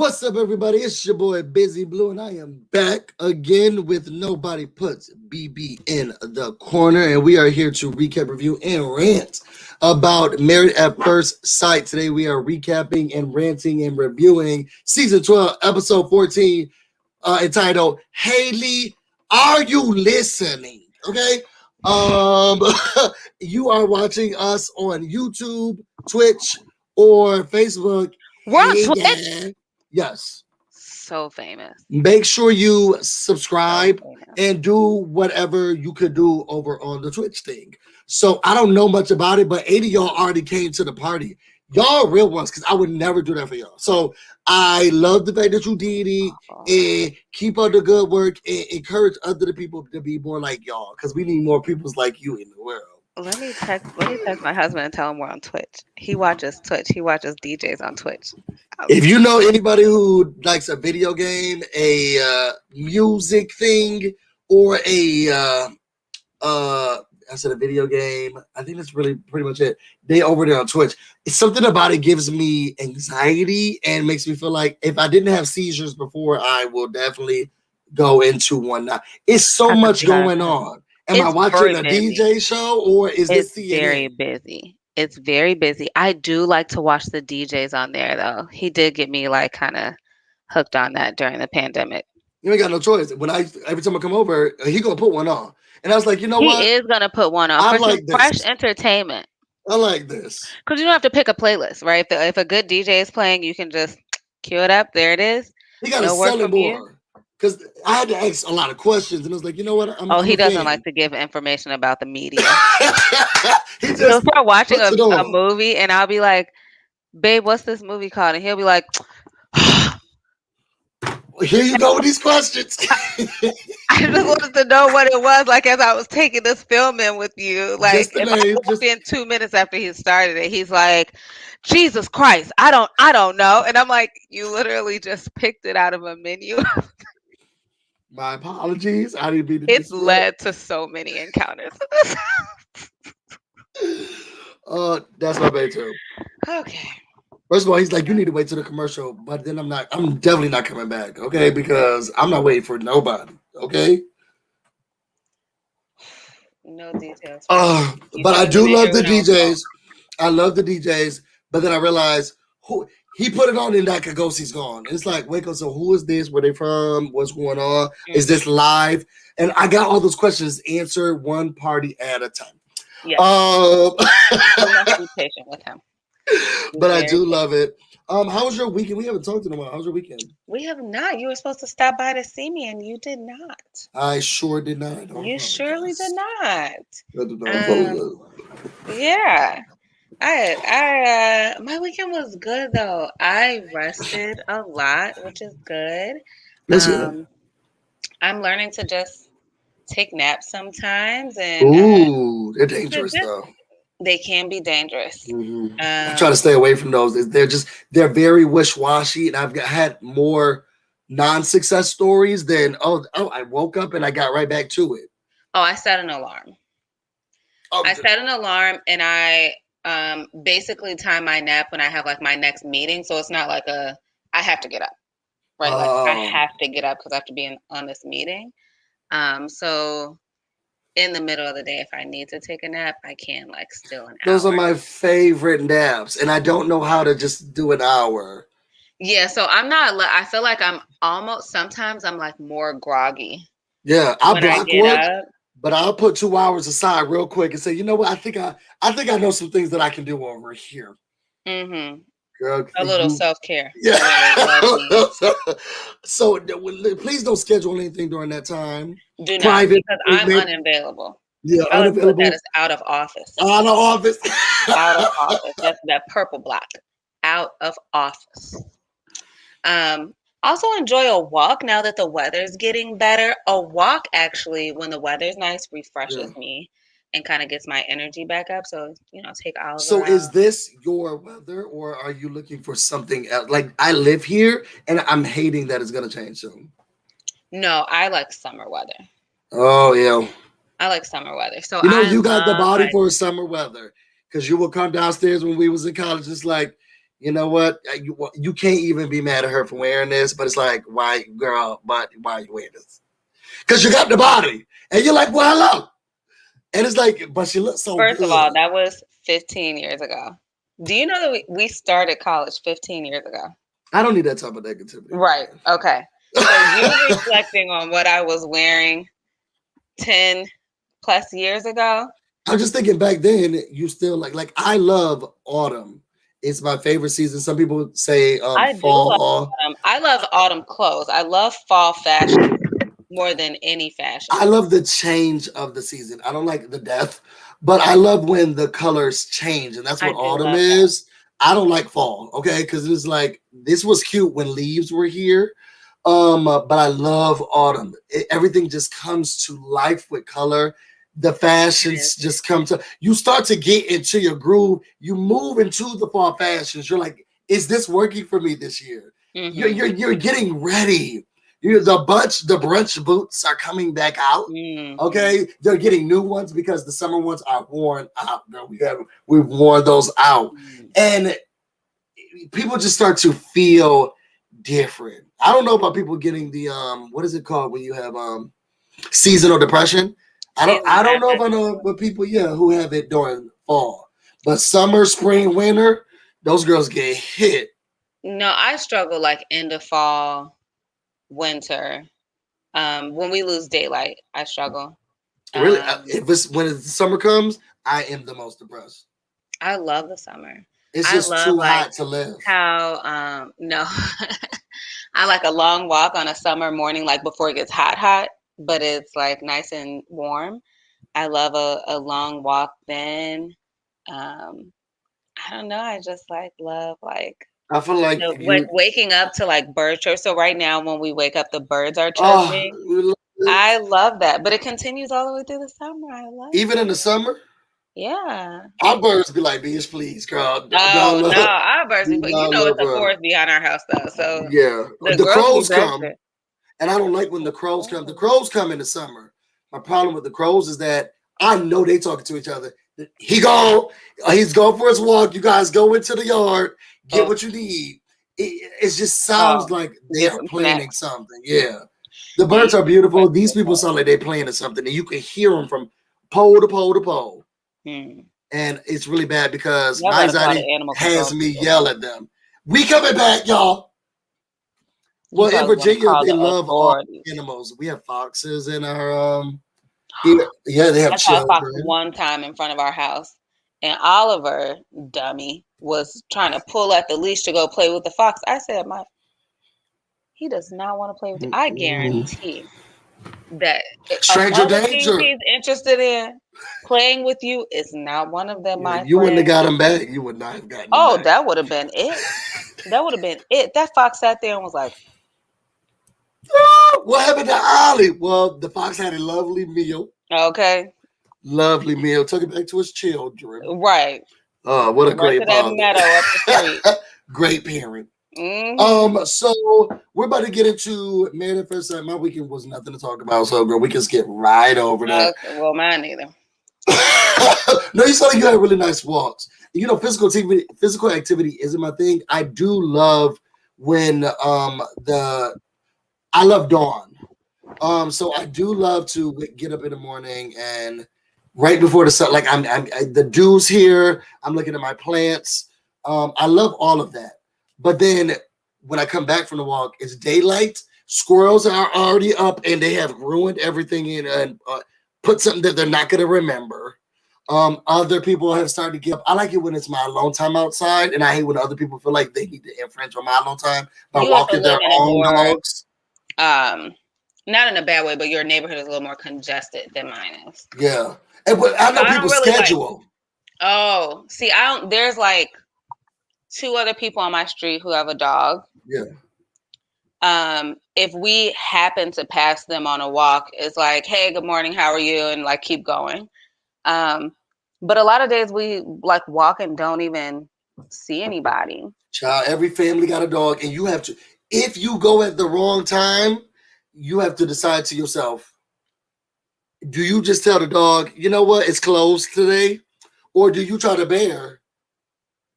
What's up, everybody? It's your boy BusyBlu, and I am back again with Nobody Puts BB in the Corner, and we are here to recap, review, and rant about Married at First Sight. Today, we are recapping and ranting and reviewing season 12, episode 14, entitled "Haley, Are You Listening?" Okay, you are watching us on YouTube, Twitch, or Facebook. We're on Hey, Twitch. guys. Yes. So famous. Make sure you subscribe So famous. and do whatever you could do over on the Twitch thing. So I don't know much about it, but 80 of y'all already came to the party. Y'all real ones, because I would never do that for y'all. So I love the fact that you did it, and keep up the good work and encourage other people to be more like y'all, because we need more people like you in the world. Let me text my husband and tell him we're on Twitch. He watches Twitch. He watches DJs on Twitch. If you know anybody who likes a video game, a music thing, or a I said a video game, I think that's really pretty much it. They over there on Twitch. It's something about it gives me anxiety and makes me feel like if I didn't have seizures before, I will definitely go into one now. It's so much going on. Am I watching a DJ show, or is this CNN? It's very busy. It's very busy. I do like to watch the DJs on there, though. He did get me like kind of hooked on that during the pandemic. You ain't got no choice. Every time I come over, he gonna put one on, and I was like, you know what? He is gonna put one on I for like some fresh entertainment. I like this because you don't have to pick a playlist, right? If a good DJ is playing, you can just cue it up. There it is. He got to sell it more. Because I had to ask a lot of questions, and I was like, you know what? He doesn't like to give information about the media. He'll start watching a movie, and I'll be like, babe, what's this movie called? And he'll be like, here you go with these questions. I just wanted to know what it was, like, as I was taking this film in with you. Like, if I walked in 2 minutes after he started it, he's like, Jesus Christ, I don't know. And I'm like, you literally just picked it out of a menu. My apologies. I didn't mean to. It's led to so many encounters. That's my bad too. Okay. First of all, he's like, you need to wait till the commercial, but then I'm definitely not coming back, okay? Because I'm not waiting for nobody, okay? No details. But I do love the DJs. I love the DJs, but then I realized he put it on and I could go see he's gone. It's like, wait, so who is this? Where they from? What's going on? Mm-hmm. Is this live? And I got all those questions answered one party at a time. Yeah. You must be patient with him. But I do love it. How was your weekend? We haven't talked in a while. How was your weekend? We have not. You were supposed to stop by to see me, and you did not. I sure did not. You surely did not. Yeah. My weekend was good though. I rested a lot, which is good. That's good. I'm learning to just take naps sometimes, and they're dangerous though. They can be dangerous. Mm-hmm. I try to stay away from those. They're very wish-washy, and I've had more non-success stories than I woke up and I got right back to it. I set an alarm. I set an alarm, and I basically time my nap when I have like my next meeting. So it's not like I have to get up, right? Like I have to get up because I have to be on this meeting. So in the middle of the day, if I need to take a nap, I can like still an hour. Those are my favorite naps, and I don't know how to just do an hour. Yeah, so I feel like sometimes I'm like more groggy. Yeah, I'll block work, but I'll put 2 hours aside real quick and say, you know what? I think I know some things that I can do over here. Mm-hmm. Girl, a little self-care. Yeah. So please don't schedule anything during that time. Do not, because I'm unavailable. Yeah, unavailable. That is out of office. Out of office. Out of office. That's that purple block. Out of office. Also enjoy a walk now that the weather's getting better. A walk actually, when the weather's nice, refreshes me and kind of gets my energy back up. So, take all of it. So is this your weather, or are you looking for something else? Like, I live here and I'm hating that it's going to change soon. No, I like summer weather. Oh, yeah. I like summer weather. So you got the body for summer weather, because you would come downstairs when we was in college. It's like, you know what? You can't even be mad at her for wearing this, but it's like, why, girl, but why are you wearing this? Because you got the body. And you're like, well, hello. And it's like, but she looks so First good. of all, that was 15 years ago. Do you know that we started college 15 years ago? I don't need that type of negativity. Right. Okay. So you reflecting on what I was wearing 10 plus years ago. I'm just thinking back then, you still like I love autumn. It's my favorite season. Some people say I fall. do love autumn. I love autumn clothes. I love fall fashion more than any fashion. I love the change of the season. I don't like the death, but I love when the colors change, and that's what autumn is. I don't like fall, okay? Because it's like this was cute when leaves were here, but I love autumn. Everything just comes to life with color. The fashions just come to you. Start to get into your groove. You move into the fall fashions. You're like, is this working for me this year? Mm-hmm. You're getting ready. The brunch boots are coming back out. Mm-hmm. Okay, they're getting new ones because the summer ones are worn out. Girl, we've worn those out, and people just start to feel different. I don't know about people getting the what is it called when you have seasonal depression. I don't know if I know but people who have it during fall, but summer, spring, winter, those girls get hit. No, I struggle like end of fall, winter. When we lose daylight, I struggle. Really, when the summer comes, I am the most depressed. I love the summer. It's just too hot to live. How no, I like a long walk on a summer morning, like before it gets hot, but it's like nice and warm. I love a long walk then. I don't know. I just love I feel like waking up to like bird chirp. So right now when we wake up, the birds are chirping. I love that. But it continues all the way through the summer. I love it. Even in the summer? Yeah. Our birds be like, bitch, please, girl. No, our birds be, but you know it's a forest behind our house though. So yeah. The crows come. And I don't like when the crows come. The crows come in the summer. My problem with the crows is that I know they talking to each other. He's going for his walk. You guys go into the yard, get what you need. It just sounds like they are planning something. Yeah. The birds are beautiful. These people sound like they're planning something. And you can hear them from pole to pole to pole. And it's really bad because my anxiety has me yell at them. We coming back, y'all. Well, in Virginia, they love all animals. We have foxes in our they have children. I saw a fox one time in front of our house, and Oliver, dummy, was trying to pull at the leash to go play with the fox. I said, he does not want to play with you. I guarantee that stranger danger he's interested in playing with you is not one of them. You wouldn't have got him back. You would not have gotten him back. That would have been it. That would have been it. That fox sat there and was like, what happened to Ollie? Well, the fox had a lovely meal. Okay. Lovely meal. Took it back to his children. Right. What a great father. Meadow up the street. Great parent. Mm-hmm. So we're about to get into Married at First Sight. My weekend was nothing to talk about, so girl, we can skip right over that. Okay. Well, mine neither. No, you sound like you had really nice walks. You know, physical activity isn't my thing. I do love when I love dawn. So I do love to get up in the morning and right before the sun, like I'm the dew's here. I'm looking at my plants. I love all of that. But then when I come back from the walk, it's daylight. Squirrels are already up and they have ruined everything and put something that they're not going to remember. Other people have started to get up. I like it when it's my alone time outside, and I hate when other people feel like they need to infringe on my alone time by walking their own dogs. Not in a bad way, but your neighborhood is a little more congested than mine is. Yeah, and I know people's schedule. See, there's like 2 other people on my street who have a dog. Yeah. If we happen to pass them on a walk, it's like, hey, good morning, how are you? And like keep going. But a lot of days we like walk and don't even see anybody. Child, every family got a dog, and you have to. If you go at the wrong time, you have to decide to yourself: do you just tell the dog, you know what, it's closed today, or do you try to bear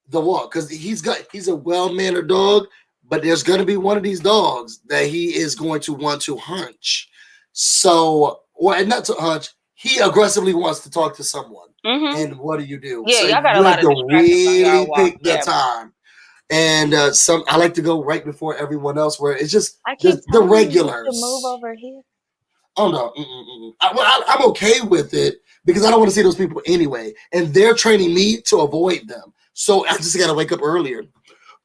the walk, because he's a well-mannered dog, but there's going to be one of these dogs that he is going to want to hunch. So, or not to hunch, he aggressively wants to talk to someone. Mm-hmm. And what do? Yeah, So y'all got you a lot have of to distractions on y'all really walk. pick the time. And I like to go right before everyone else, where it's just the regulars. To move over here. Oh no, I'm okay with it because I don't want to see those people anyway, and they're training me to avoid them. So I just got to wake up earlier.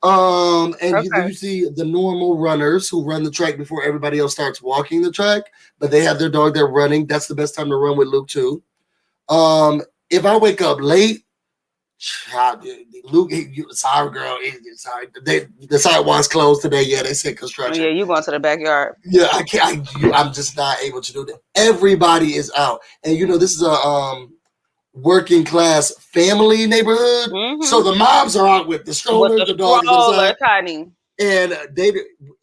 And Okay. you see the normal runners who run the track before everybody else starts walking the track, but they have their dog there running. That's the best time to run with Luke too. If I wake up late, Luke, sorry, girl. Sorry, the sidewalks closed today. Yeah, they said construction. Yeah, you going to the backyard? Yeah, I can't. I'm just not able to do that. Everybody is out, and this is a working class family neighborhood. Mm-hmm. So the moms are out with the stroller, the dog is inside, tiny. And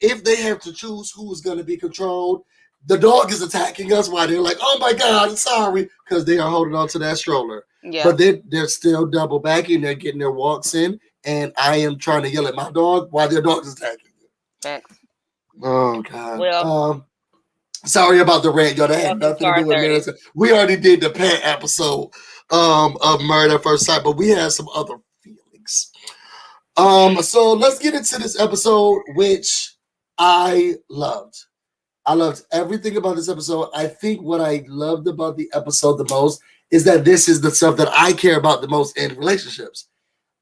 if they have to choose who is going to be controlled, the dog is attacking us while they're like, "Oh my God, I'm sorry," because they are holding on to that stroller. Yeah. But they're still double backing. They're getting their walks in, and I am trying to yell at my dog while their dog is attacking you. Thanks. Oh God. Well, sorry about the rant, y'all. That had nothing to do with marriage. We already did the pet episode of Married at First Sight, but we had some other feelings. So let's get into this episode, which I loved. I loved everything about this episode. I think what I loved about the episode the most is that this is the stuff that I care about the most in relationships.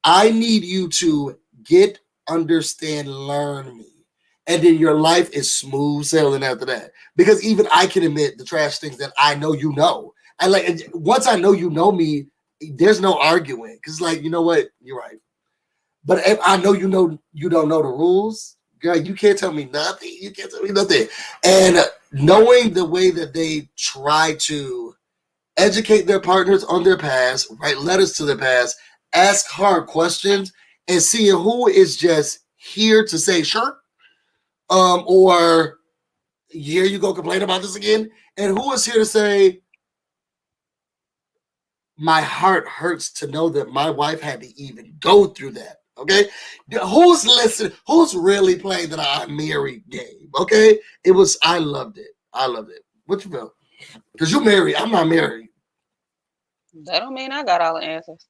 I need you to get, understand, learn me. And then your life is smooth sailing after that. Because even I can admit the trash things that I know you know. I like once I know you know me, there's no arguing. Because like, you know what? You're right. But if I know you don't know the rules, girl, you can't tell me nothing. You can't tell me nothing. And knowing the way that they try to educate their partners on their past, write letters to their past, ask hard questions, and seeing who is just here to say sure. Or here you go complain about this again. And who is here to say, my heart hurts to know that my wife had to even go through that. Okay. Who's listening? Who's really playing that I'm married game? Okay. I loved it. I loved it. What you feel? Because you're married. I'm not married. That don't mean I got all the answers.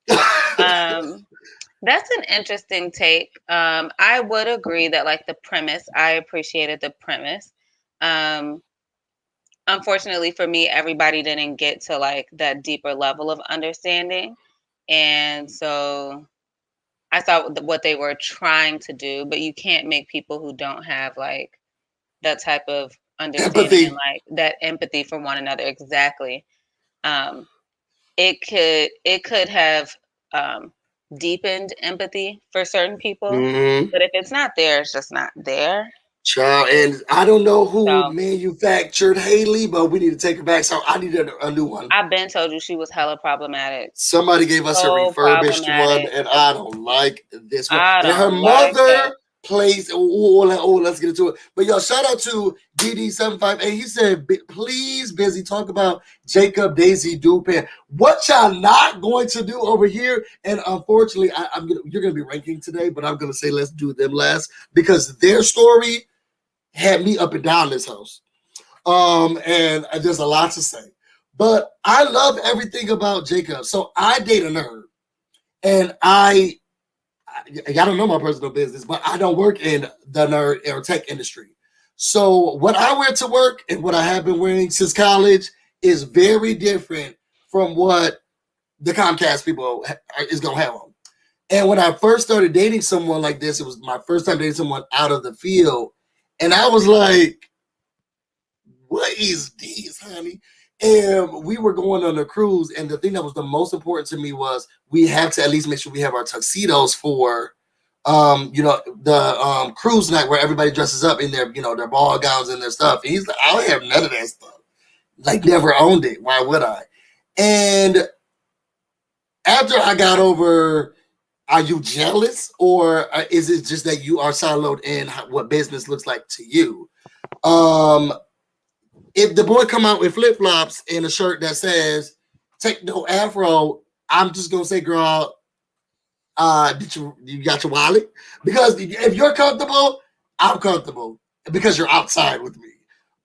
That's an interesting take. I would agree that like the premise, I appreciated the premise. Unfortunately for me, everybody didn't get to like that deeper level of understanding. And so I saw what they were trying to do, but you can't make people who don't have like that type of understanding and like that empathy for one another. Exactly. It could have deepened empathy for certain people, but if it's not there, it's just not there. Child, and I don't know who manufactured Haley, but we need to take her back. So I need a new one. I've been told you she was hella problematic. Somebody gave us a refurbished one, and I don't like this one. And her mother plays. Let's get into it. But y'all, shout out to DD758. He said, "Please, Busy, talk about Jacob Daisy Dupin. What y'all not going to do over here?" And unfortunately, you're gonna be ranking today, but I'm gonna say let's do them last because their story had me up and down this house. And there's a lot to say. But I love everything about Jacob. So I date a nerd. And y'all don't know my personal business, but I don't work in the nerd or tech industry. So what I wear to work and what I have been wearing since college is very different from what the Comcast people is going to have on. And when I first started dating someone like this, it was my first time dating someone out of the field. And I was like, what is this, honey? And we were going on a cruise. And the thing that was the most important to me was we have to at least make sure we have our tuxedos for, the cruise night where everybody dresses up in their, their ball gowns and their stuff. And he's like, I don't have none of that stuff. Like, never owned it. Why would I? And after I got over, are you jealous, or is it just that you are siloed in what business looks like to you? If the boy come out with flip-flops and a shirt that says "Take no afro," I'm just gonna say, girl, Did you got your wallet? Because if you're comfortable, I'm comfortable because you're outside with me.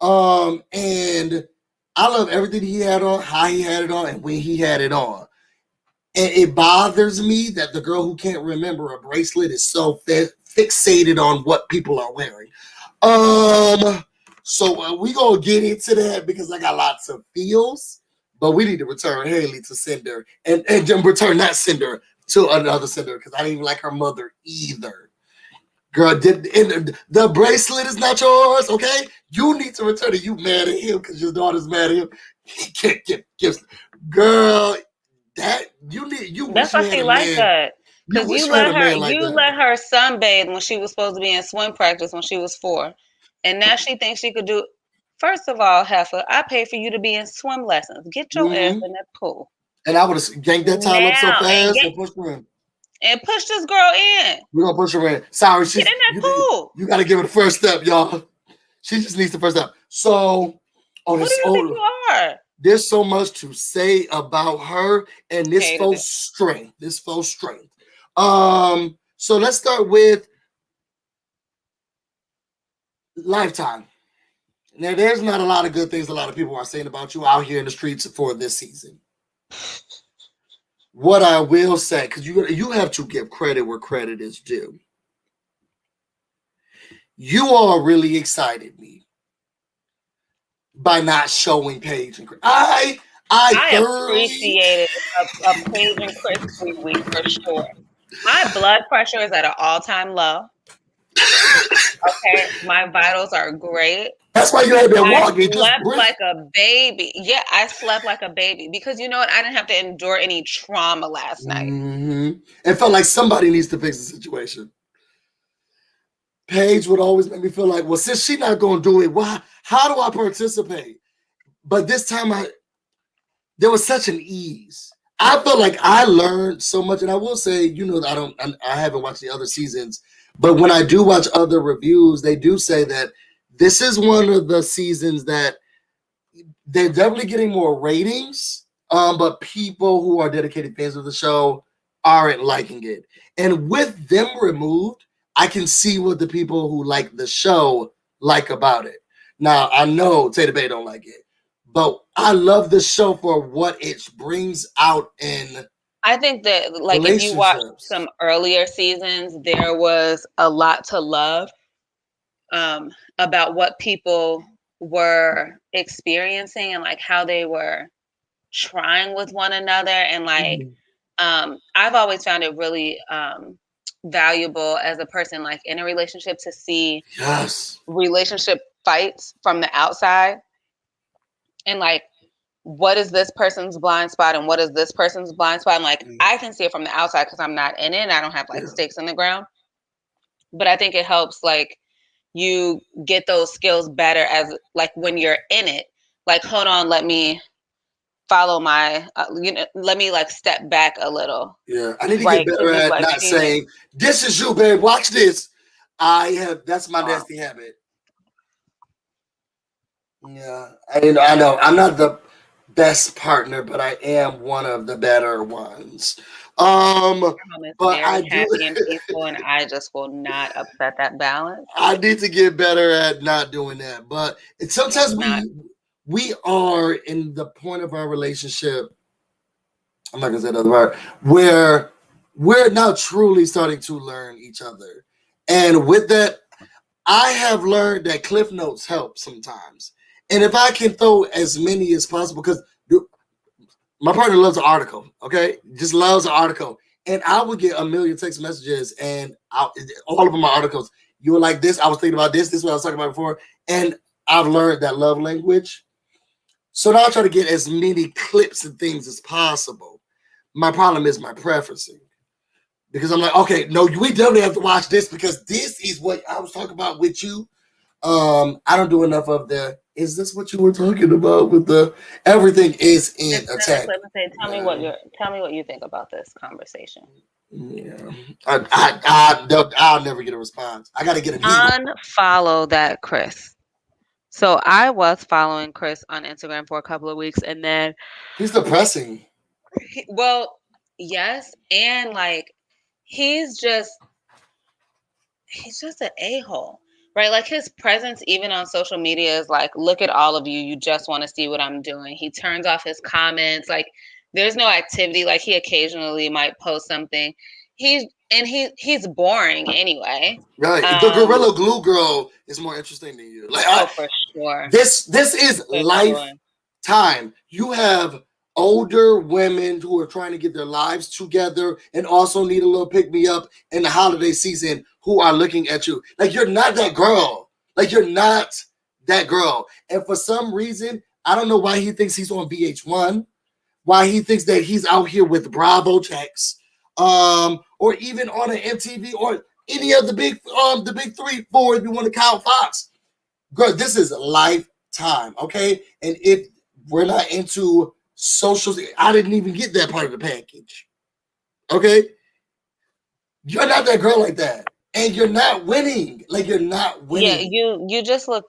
And I love everything he had on, how he had it on, and when he had it on. And it bothers me that the girl who can't remember a bracelet is so fixated on what people are wearing. So we gonna get into that because I got lots of feels, but we need to return Haley to Cinder and return that Cinder to another Cinder because I didn't even like her mother either. Girl, the bracelet is not yours, okay? You need to return it. You mad at him because your daughter's mad at him. He can't get gifts. Girl, that you need. You That's wish why you had she a like man. that. You Because wish you had a man like you that. let her sunbathe when she was supposed to be in swim practice when she was 4, and now she thinks she could do. First of all, Heifer, I paid for you to be in swim lessons. Get your ass in that pool. And I would have yanked that towel up so Now fast and pushed her in. And push this girl in. We're gonna push her in. Sorry, Get in that pool. You gotta give her the first step, y'all. She just needs the first step. So who do you think you are? There's so much to say about her and this faux strength. So let's start with Lifetime. Now, there's not a lot of good things a lot of people are saying about you out here in the streets for this season. What I will say, because you have to give credit where credit is due. You all really excited me by not showing Paige and Chris. I appreciated a Paige and Chris week for sure. My blood pressure is at an all-time low. Okay, my vitals are great. That's why you had that walk. I slept like a baby. Yeah, I slept like a baby because you know what? I didn't have to endure any trauma last night. It felt like somebody needs to fix the situation. Paige would always make me feel like, well, since she's not going to do it, why? How do I participate? But this time, there was such an ease. I felt like I learned so much, and I will say, I haven't watched the other seasons, but when I do watch other reviews, they do say that this is one of the seasons that they're definitely getting more ratings, but people who are dedicated fans of the show aren't liking it. And with them removed, I can see what the people who like the show like about it. Now, I know Taylor Bay don't like it, but I love the show for what it brings out in. I think that, like, if you watch some earlier seasons, there was a lot to love about what people were experiencing and like how they were trying with one another. And like, I've always found it really valuable as a person, like in a relationship, to see relationship fights from the outside and like, what is this person's blind spot and what is this person's blind spot? And like, I can see it from the outside because I'm not in it and I don't have like stakes in the ground. But I think it helps like you get those skills better as like when you're in it. Like, hold on, let me follow my, let me like step back a little. Yeah, I need to get better at like not saying, "This is you, babe. Watch this." That's my nasty habit. Yeah, I know. I'm not the best partner, but I am one of the better ones. But I do happy and peaceful, and I just will not upset that balance. I need to get better at not doing that, but sometimes we are in the point of our relationship. I'm not gonna say another word where we're now truly starting to learn each other, and with that, I have learned that Cliff Notes help sometimes. And if I can throw as many as possible, because my partner loves an article, okay? Just loves an article. And I would get a million text messages, and all of them are articles. You were like this, I was thinking about this, this is what I was talking about before. And I've learned that love language. So now I try to get as many clips and things as possible. My problem is my preferencing. Because I'm like, okay, no, we definitely have to watch this because this is what I was talking about with you. I don't do enough of is this what you were talking about with everything is in attack. Tell me what you think about this conversation. Yeah, I'll never get a response. I got to get unfollow that Chris. So I was following Chris on Instagram for a couple of weeks, and then he's depressing. Well, yes, and like he's just an a-hole, right? Like his presence even on social media is like, look at all of you, you just want to see what I'm doing. He turns off his comments, like there's no activity. Like he occasionally might post something. He's boring anyway. Right. The Gorilla Glue girl is more interesting than you. Like for sure. This is lifetime. You have older women who are trying to get their lives together and also need a little pick me up in the holiday season who are looking at you. Like you're not that girl. Like you're not that girl. And for some reason, I don't know why he thinks he's on VH1, why he thinks that he's out here with Bravo checks, or even on an MTV or any of the big 3, 4, if you want to count Fox. Girl, this is lifetime, okay? And if we're not into socials, I didn't even get that part of the package. Okay? You're not that girl like that. And you're not winning. Like you're not winning. Yeah, you just look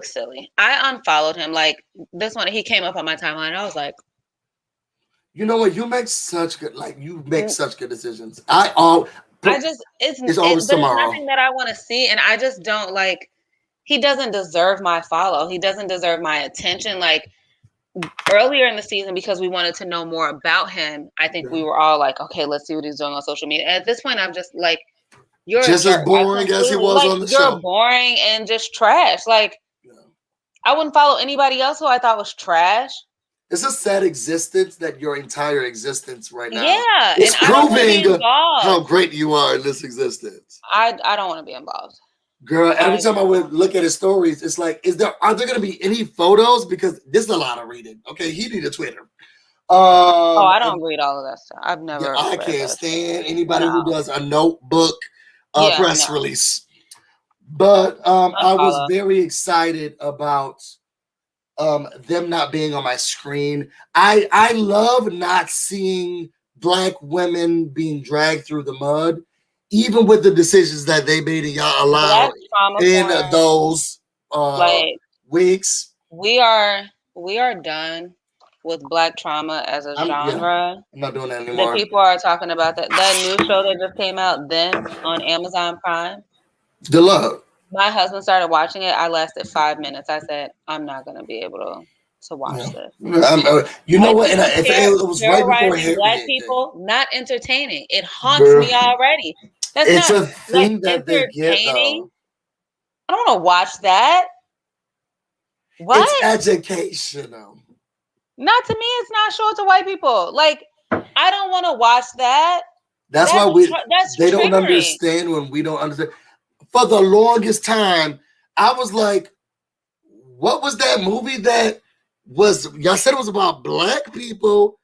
silly. I unfollowed him. Like this one, he came up on my timeline. I was like, you know what? You make such good decisions. It's always tomorrow. There's nothing that I want to see, and I just don't like. He doesn't deserve my follow. He doesn't deserve my attention. Like earlier in the season, because we wanted to know more about him, I think we were all like, okay, let's see what he's doing on social media. At this point, I'm just like, you're just as boring as he was on the show. You're boring and just trash. Like, I wouldn't follow anybody else who I thought was trash. It's a sad existence that your entire existence right now. Yeah, it's proving how great you are in this existence. I don't want to be involved. Girl, every time I would look at his stories, it's like, are there going to be any photos? Because there's a lot of reading. Okay, he need a Twitter. I don't read all of that stuff. I've never. I can't stand anybody who does a notebook press release. But I was very excited about them not being on my screen. I love not seeing Black women being dragged through the mud. Even with the decisions that they made and y'all allowed in those weeks. We are done with Black trauma as a genre. I'm not doing that anymore. The people are talking about that new show that just came out on Amazon Prime. The Love. My husband started watching it. I lasted 5 minutes. I said, I'm not going to be able to watch this. You know what? And if it was right before Black people, not entertaining. It haunts me already. It's a thing that they get, though. I don't want to watch that. What? It's educational. Not to me. It's not showing to white people. Like, I don't want to watch that. That's why they don't understand when we don't understand. For the longest time, I was like, what was that movie that was, y'all said it was about Black people,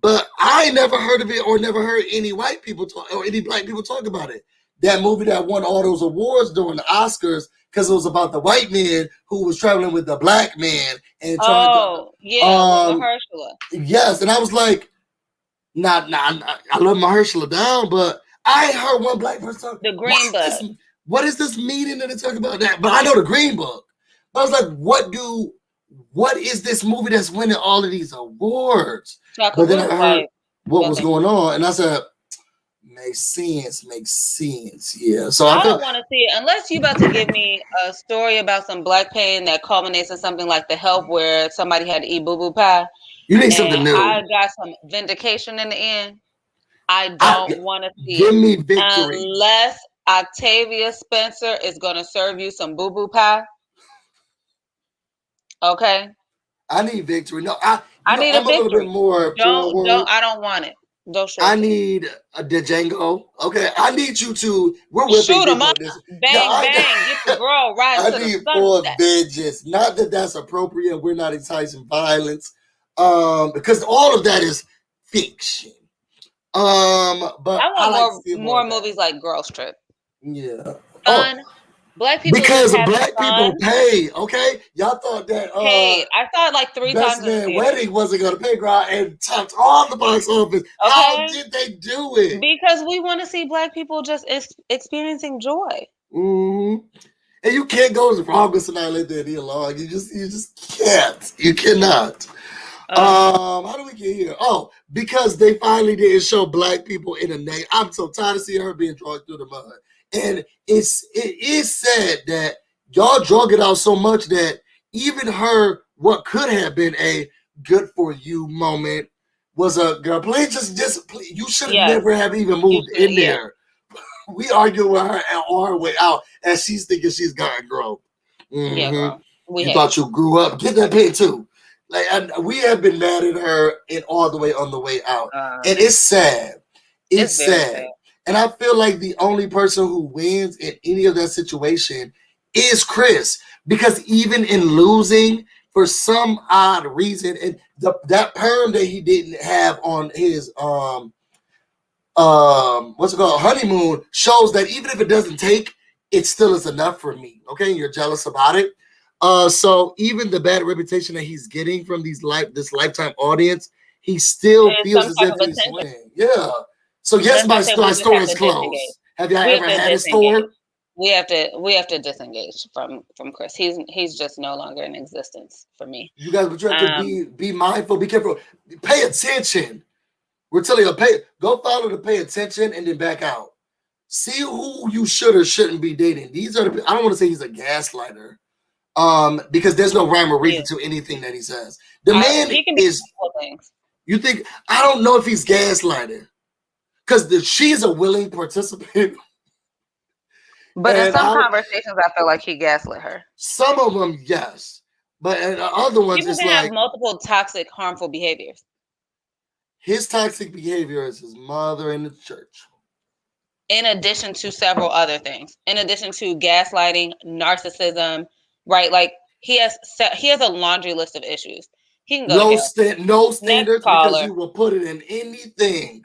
but I never heard of it or never heard any white people talk or any Black people talk about it. That movie that won all those awards during the Oscars because it was about the white man who was traveling with the Black man and trying Mahershala. Yes, and I was like, I love Mahershala down, but I ain't heard one Black person talk. The Green Book. What is this meeting that they talk about that? But I know the Green Book. But I was like, what is this movie that's winning all of these awards? But then I heard what was going on, and I said, makes sense. Yeah. So I don't want to see it unless you about to give me a story about some Black pain that culminates in something like The Help, where somebody had to eat boo-boo pie. You need something new. I got some vindication in the end. I don't want to see give me victory. Unless Octavia Spencer is going to serve you some boo-boo pie. Okay. I need victory. No, I need a victory. little bit more. I don't want it. I need a Django. Okay, I need you to. We're shoot him up. Bang, get the girl right. I need 4 vengeance. Not that that's appropriate. We're not enticing violence, because all of that is fiction. But I want more movies like Girls Trip. Yeah. Fun. Black people because Black people pay. Okay, y'all thought that paid. I thought like 3 times. Best Man Wedding wasn't gonna pay, girl, and topped all the box office. Okay. How did they do it? Because we want to see Black people just experiencing joy. Mm-hmm. And you can't go wrong with somebody like that any long. You just can't. You cannot. How do we get here? Oh, because they finally didn't show black people in a name. I'm so tired of seeing her being dragged through the mud. And it is sad that y'all drug it out so much that even her, what could have been a good for you moment, was a girl. Please, please, you should have never have even moved in there. We argue with her on her way out, and she's thinking she's gotten grown. Mm-hmm. Yeah, girl. You thought you grew up. Get that pin too. Like, and we have been mad at her and all the way on the way out, and it's sad. It's sad. And I feel like the only person who wins in any of that situation is Chris, because even in losing for some odd reason, and that perm that he didn't have on his what's it called, honeymoon, shows that even if it doesn't take, it still is enough for me. Okay, you're jealous about it. So even the bad reputation that he's getting from this lifetime audience, he still feels as if he's winning. Yeah. So yes, my store is closed. Have y'all ever had a store? We have to disengage from Chris. He's just no longer in existence for me. You guys, but you have to be mindful, be careful, pay attention. We're telling you, go follow to pay attention and then back out. See who you should or shouldn't be dating. These are I don't want to say he's a gaslighter. Because there's no rhyme or reason to anything that he says. The man is. You think? I don't know if he's gaslighting, because she's a willing participant. But in some conversations, I feel like he gaslit her. Some of them, yes, but in other ones, people can have multiple toxic, harmful behaviors. His toxic behavior is his mother in the church. In addition to several other things, in addition to gaslighting, narcissism. Right, like he has a laundry list of issues. He can go no standards, because he will put it in anything.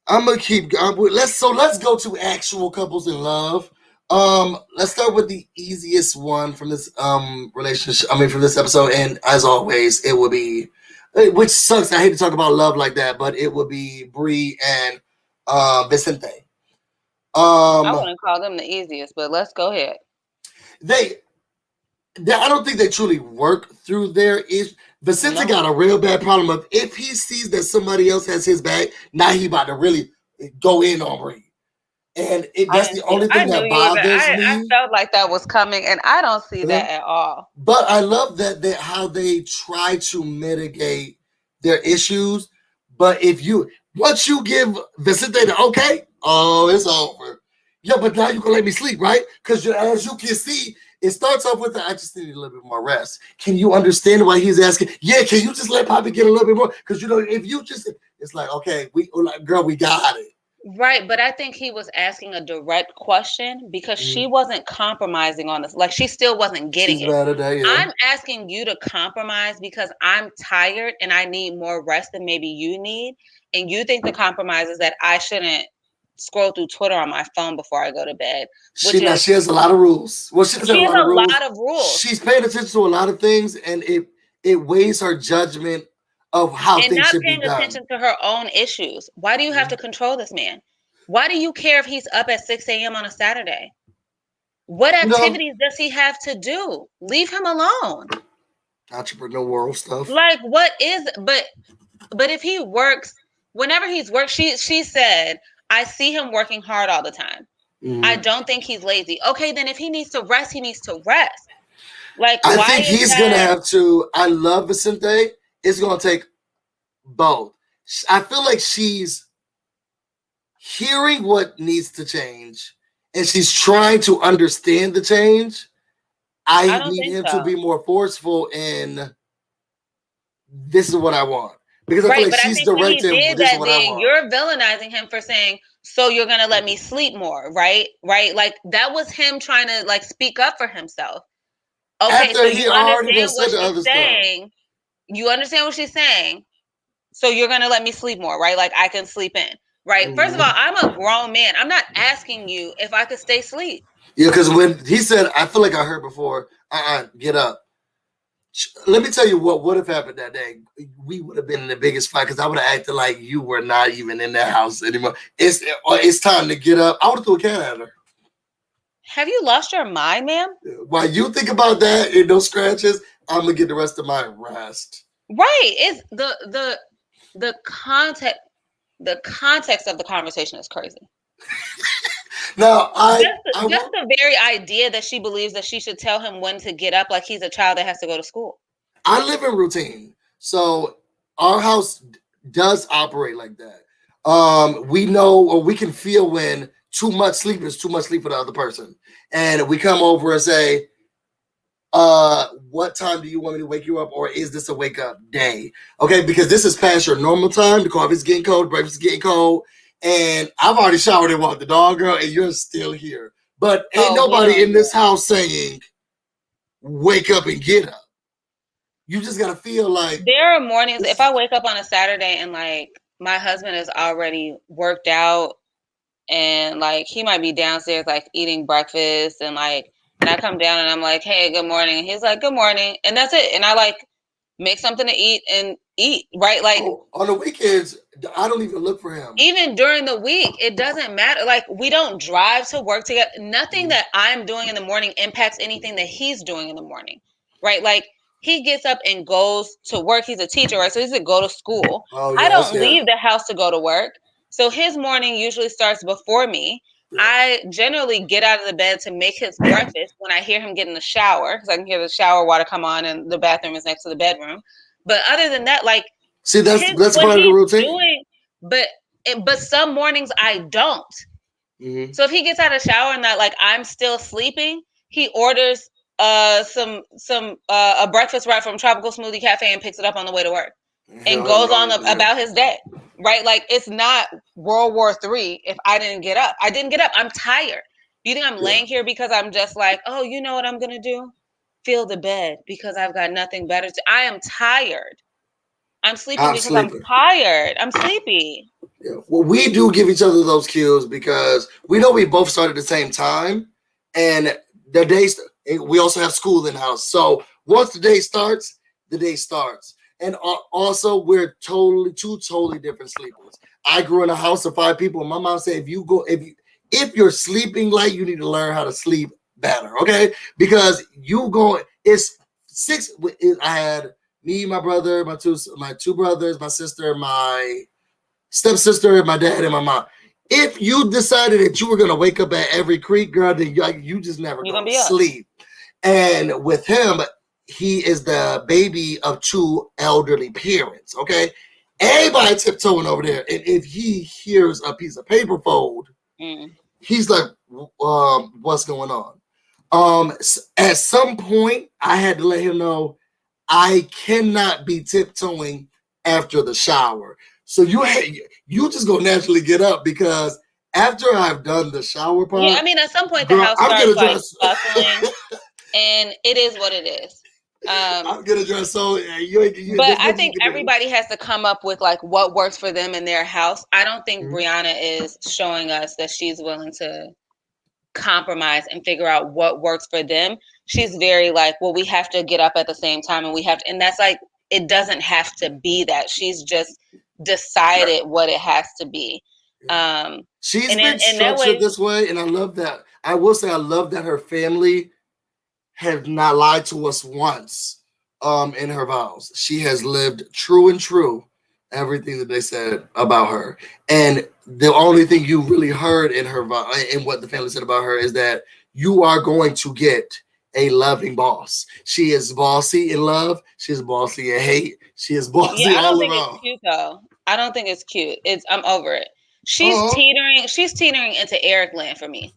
I'm gonna keep. Let's go to actual couples in love. Let's start with the easiest one from this relationship. From this episode, and as always, it will be, which sucks. I hate to talk about love like that, but it would be Bree and Vicente. I wouldn't call them the easiest, but let's go ahead. I don't think they truly work through their issues. Vicente got a real bad problem of, if he sees that somebody else has his back, now he about to really go in on Bree. And that's the only thing that bothers me. I felt like that was coming, and I don't see that at all. But I love that how they try to mitigate their issues. But once you give Vicente the okay, it's over. Yeah, but now you can let me sleep, right? Because as you can see, it starts off with I just need a little bit more rest. Can you understand why he's asking? Yeah, can you just let Poppy get a little bit more? Because if you just, it's like, okay, we got it. Right, but I think he was asking a direct question because she wasn't compromising on this. Like, she still wasn't getting it. I'm asking you to compromise because I'm tired and I need more rest than maybe you need. And you think the compromise is that I shouldn't scroll through Twitter on my phone before I go to bed. She has a lot of rules. Well, she has a lot of rules. She's paying attention to a lot of things, and it weighs her judgment of how things should be done. And not paying attention to her own issues. Why do you have to control this man? Why do you care if he's up at 6 a.m. on a Saturday? What activities does he have to do? Leave him alone. Entrepreneurial stuff. Like, what is? But if he works, whenever he's worked, she said, I see him working hard all the time. I don't think he's lazy. Okay, then if he needs to rest, he needs to rest. Like, I think he's gonna have to. I love Vicente. It's gonna take both. I feel like she's hearing what needs to change, and she's trying to understand the change. I need him to be more forceful in, this is what I want. Because I feel like she's directing, this is what I want. You're villainizing him for saying, so you're going to let me sleep more, right? Right? Like, that was him trying to, like, speak up for himself. Okay, after so you understand what she's saying. You understand what she's saying. So you're going to let me sleep more, right? Like, I can sleep in, right? Mm-hmm. First of all, I'm a grown man. I'm not asking you if I could stay asleep. Yeah, because when he said, I feel like I heard before, get up. Let me tell you what would have happened that day. We would have been in the biggest fight because I would have acted like you were not even in that house anymore. It's time to get up. I would have threw a can at her. Have you lost your mind, ma'am? While you think about that and those scratches, I'm going to get the rest of my rest. Right. It's the context. The context of the conversation is crazy. Now, just the very idea that she believes that she should tell him when to get up, like he's a child that has to go to school. I live in routine, so our house does operate like that. We know, or we can feel when too much sleep is too much sleep for the other person, and we come over and say, what time do you want me to wake you up, or is this a wake up day? Okay, because this is past your normal time. The coffee's getting cold, breakfast is getting cold, and I've already showered and walked the dog, girl, and you're still here. But ain't nobody in this house saying, wake up and get up. You just gotta feel like there are mornings. If I wake up on a Saturday and like my husband is already worked out and like he might be downstairs like eating breakfast and like, and I come down and I'm like, hey, good morning. And he's like, good morning. And that's it. And I like make something to eat and eat, right? Like on the weekends, I don't even look for him. Even during the week, it doesn't matter. Like we don't drive to work together. Nothing that I'm doing in the morning impacts anything that he's doing in the morning, right? Like he gets up and goes to work. He's a teacher, right? So he's to go to school. I don't leave the house to go to work. So his morning usually starts before me. I generally get out of the bed to make his breakfast when I hear him get in the shower, because I can hear the shower water come on and the bathroom is next to the bedroom. But other than that, like, see, that's part of the routine. But some mornings I don't. Mm-hmm. So if he gets out of the shower and that like I'm still sleeping, he orders a breakfast right from Tropical Smoothie Cafe and picks it up on the way to work and goes on about his day. Right? Like it's not World War III if I didn't get up. I didn't get up. I'm tired. Do you think I'm laying here because I'm just like, oh, you know what I'm gonna do? Feel the bed because I've got nothing better to. I am tired. I'm sleeping because I'm tired. I'm sleepy. Yeah. Well, we do give each other those cues because we know we both start at the same time, and the days. We also have school in the house, so once the day starts, the day starts. And also, we're two totally different sleepers. I grew in a house of 5 people, and my mom said, if you're sleeping light, you need to learn how to sleep better, okay? Because it's 6. I had me, my brother, my two brothers, my sister, my stepsister, my dad, and my mom. If you decided that you were gonna wake up at every creak, girl, then you just never gonna sleep. And with him, he is the baby of 2 elderly parents. Okay, everybody tiptoeing over there, and if he hears a piece of paper fold, he's like, "What's going on?" At some point, I had to let him know I cannot be tiptoeing after the shower. So you just gonna naturally get up because after I've done the shower part. Yeah, I mean, at some point the house starts like bustling, and it is what it is. I'm gonna dress so. But I think everybody has to come up with like what works for them in their house. I don't think Brianna is showing us that she's willing to compromise and figure out what works for them. She's very like, well, we have to get up at the same time, and we have to, and that's like, it doesn't have to be that. She's just decided what it has to be. She's been structured this way, and I love that. I will say I love that her family have not lied to us once in her vows. She has lived true and true everything that they said about her. And the only thing you really heard in her in what the family said about her is that you are going to get a loving boss. She is bossy in love. She is bossy in hate. She is bossy all around. I don't think it's cute though. I don't think it's cute. I'm over it. She's teetering. She's teetering into Erik land for me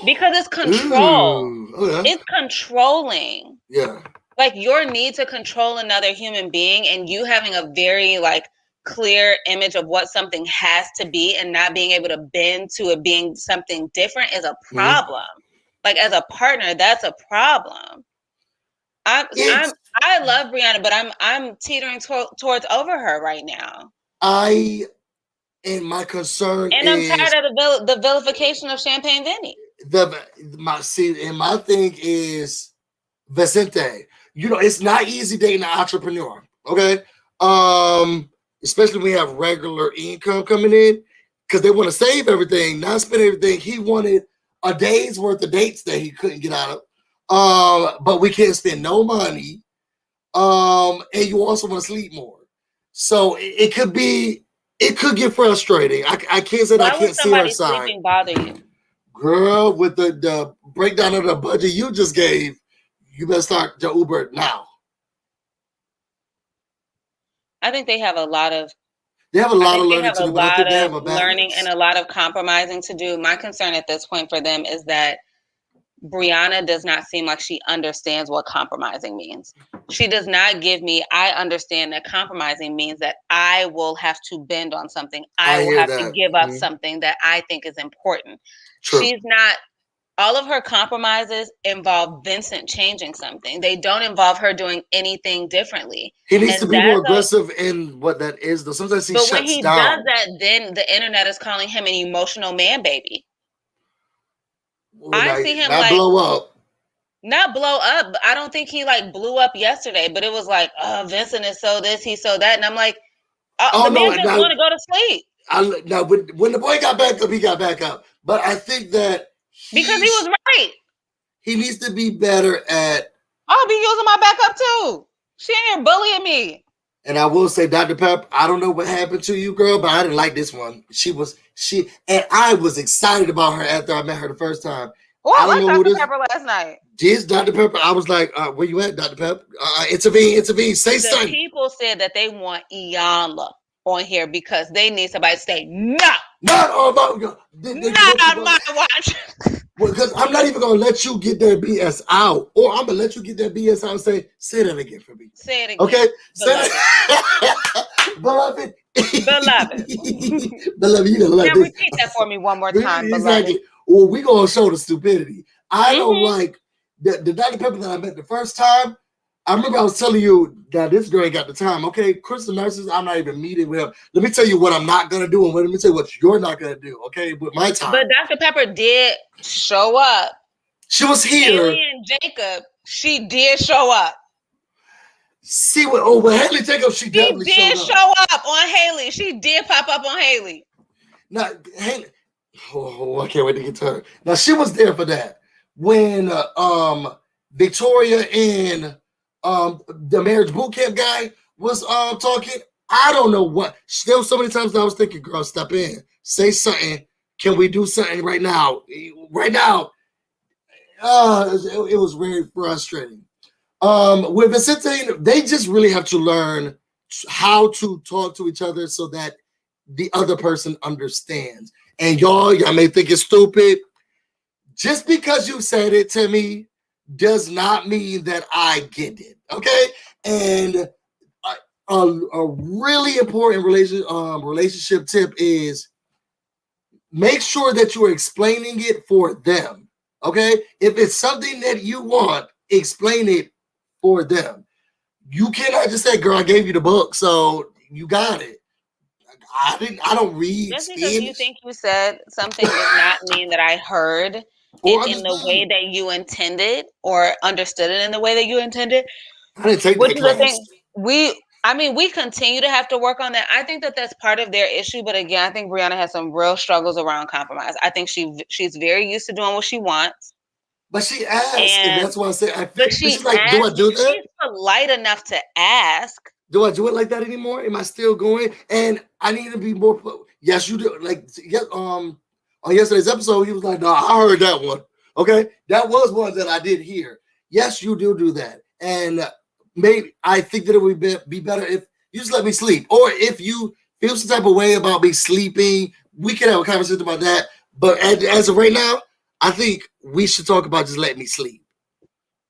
because it's control. It's controlling. Yeah. Like your need to control another human being and you having a very like clear image of what something has to be and not being able to bend to it being something different is a problem. Like as a partner, that's a problem. I love Brianna, but I'm teetering towards over her right now. And my concern and I'm tired of the vilification of Champagne Vinny. My thing is Vicente. You know, it's not easy dating an entrepreneur. Okay, especially when we have regular income coming in, because they want to save everything, not spend everything. He wanted a day's worth of dates that he couldn't get out of. But we can't spend no money. And you also want to sleep more. So it could get frustrating. I can't say that I can't see her somebody side. sleeping bother you? Girl, with the breakdown of the budget you just gave, you better start the Uber now. I think they have a lot of learning to do, but I think they have a learning and a lot of compromising to do. My concern at this point for them is that Brianna does not seem like she understands what compromising means. She does not give me, I understand that compromising means that I will have to bend on something. I will have to give up something that I think is important. True. She's not, all of her compromises involve Vincent changing something. They don't involve her doing anything differently. He needs to be more aggressive in what that is, though. Sometimes he shuts down. But when he does that, then the internet is calling him an emotional man baby. I see him like blow up. Not blow up. I don't think he like blew up yesterday, but it was like, oh, Vincent is so this, he's so that, and I'm like, the man just want to go to sleep. Now, when the boy got back up, he got back up. But I think that because he was right. He needs to be better at. I'll be using my backup too. She ain't here bullying me. And I will say, Dr. Pep, I don't know what happened to you, girl, but I didn't like this one. And I was excited about her after I met her the first time. Oh, I liked Dr. Pepper last night. This Dr. Pepper, I was like, where you at, Dr. Pep? Intervene, say something. The people said that they want Iyanla on here because they need somebody to say, no. Not on my watch. Because I'm not even going to let you get that BS out. Or I'm going to let you get that BS out and say that again for me. Say it again. Okay? Beloved. Beloved. Beloved, you going to like this. Repeat that for me one more time, exactly. Beloved. Well, we going to show the stupidity. I don't like the Dr. Pepper that I met the first time. I remember I was telling you that this girl ain't got the time. Okay, Crystal Nurses, I'm not even meeting with him. Let me tell you what I'm not going to do, and let me tell you what you're not going to do, okay, with my time. But Dr. Pepper did show up. She was here. Haley and Jacob, she did show up. See what? With Haley Jacob, she definitely did show up on Haley. She did pop up on Haley. Now, Haley, I can't wait to get to her. Now, she was there for that. When Victoria and the marriage boot camp guy was talking, I don't know what. Still, so many times I was thinking, girl, step in, say something. Can we do something right now? Right now, it was very frustrating. With Vincent, they just really have to learn how to talk to each other so that the other person understands. And y'all may think it's stupid. Just because you said it to me does not mean that I get it, okay? And a really important relationship tip is make sure that you are explaining it for them, okay? If it's something that you want, explain it for them. You cannot just say, girl, I gave you the book, so you got it. I don't read Just because you think you said something does not mean that I heard it in the way that you intended or understood it in the way that you intended. I didn't take that class. We continue to have to work on that. I think that that's part of their issue. But again, I think Brianna has some real struggles around compromise. I think she's very used to doing what she wants. But she asked, and that's why I said, she's like, do I do that? She's polite enough to ask. Do I do it like that anymore? Am I still going? And I need to be more. Yes, you do. Like, on yesterday's episode, he was like, "No, I heard that one." Okay, that was one that I did hear. Yes, you do that, and maybe I think that it would be better if you just let me sleep, or if you feel some type of way about me sleeping, we can have a conversation about that. But as of right now, I think we should talk about just letting me sleep,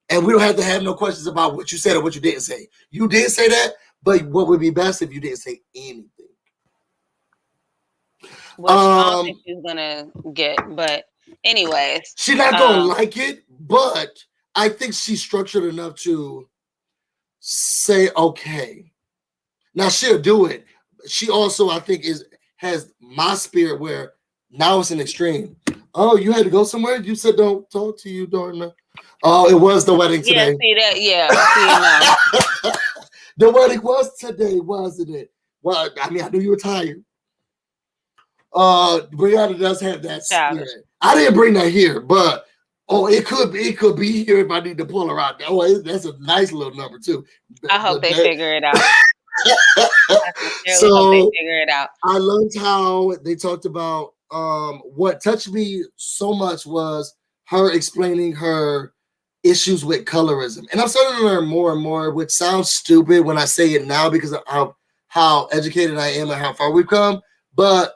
and we don't have to have no questions about what you said or what you didn't say. You did say that. But what would be best if you didn't say anything? Which I don't think she's gonna get, but anyways. She's not gonna like it, but I think she's structured enough to say okay. Now she'll do it. She also, I think, has my spirit where now it's an extreme. Oh, you had to go somewhere? You said don't talk to you, Dorna. Oh, it was the wedding today. Yeah, see that? Yeah. See, no. The wedding was today, wasn't it? Well, I mean, I knew you were tired. Brianna does have that spirit. I didn't bring that here, but Oh, it could be here if I need to pull her out. Oh, that's a nice little number too. I hope they figure it out. I sincerely hope they figure it out. I loved how they talked about what touched me so much was her explaining her issues with colorism. And I'm starting to learn more and more, which sounds stupid when I say it now because of how educated I am and how far we've come. But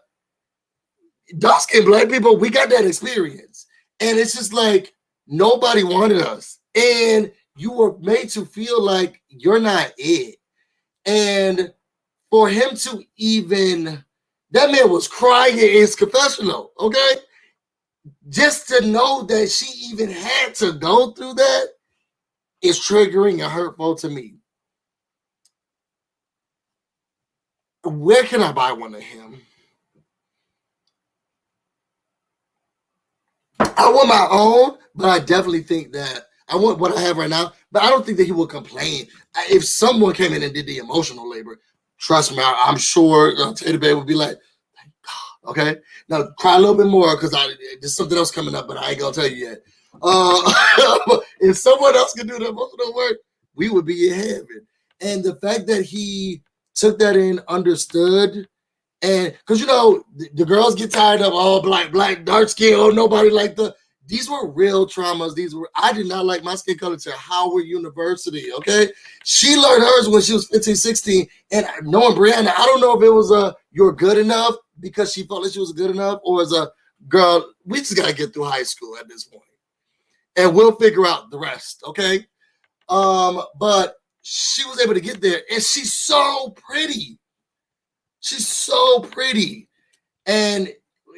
dark-skinned Black people, we got that experience. And it's just like nobody wanted us. And you were made to feel like you're not it. And for him to even, that man was crying in his confessional, okay? Just to know that she even had to go through that is triggering and hurtful to me. Where can I buy one of him? I want my own, but I definitely think that I want what I have right now, but I don't think that he will complain. If someone came in and did the emotional labor, trust me, I'm sure Tater Bay would be like, thank God, okay? Now, cry a little bit more because there's something else coming up, but I ain't going to tell you yet. If someone else could do the emotional work, we would be in heaven. And the fact that he took that in, understood, and because, you know, the girls get tired of all black, dark skin, oh, nobody like these were real traumas. I did not like my skin color to Howard University, okay? She learned hers when she was 15, 16, and knowing Brianna, I don't know if it was you're good enough because she felt like she was good enough, or as a girl, we just got to get through high school at this point. And we'll figure out the rest, okay? But she was able to get there, and she's so pretty. She's so pretty. And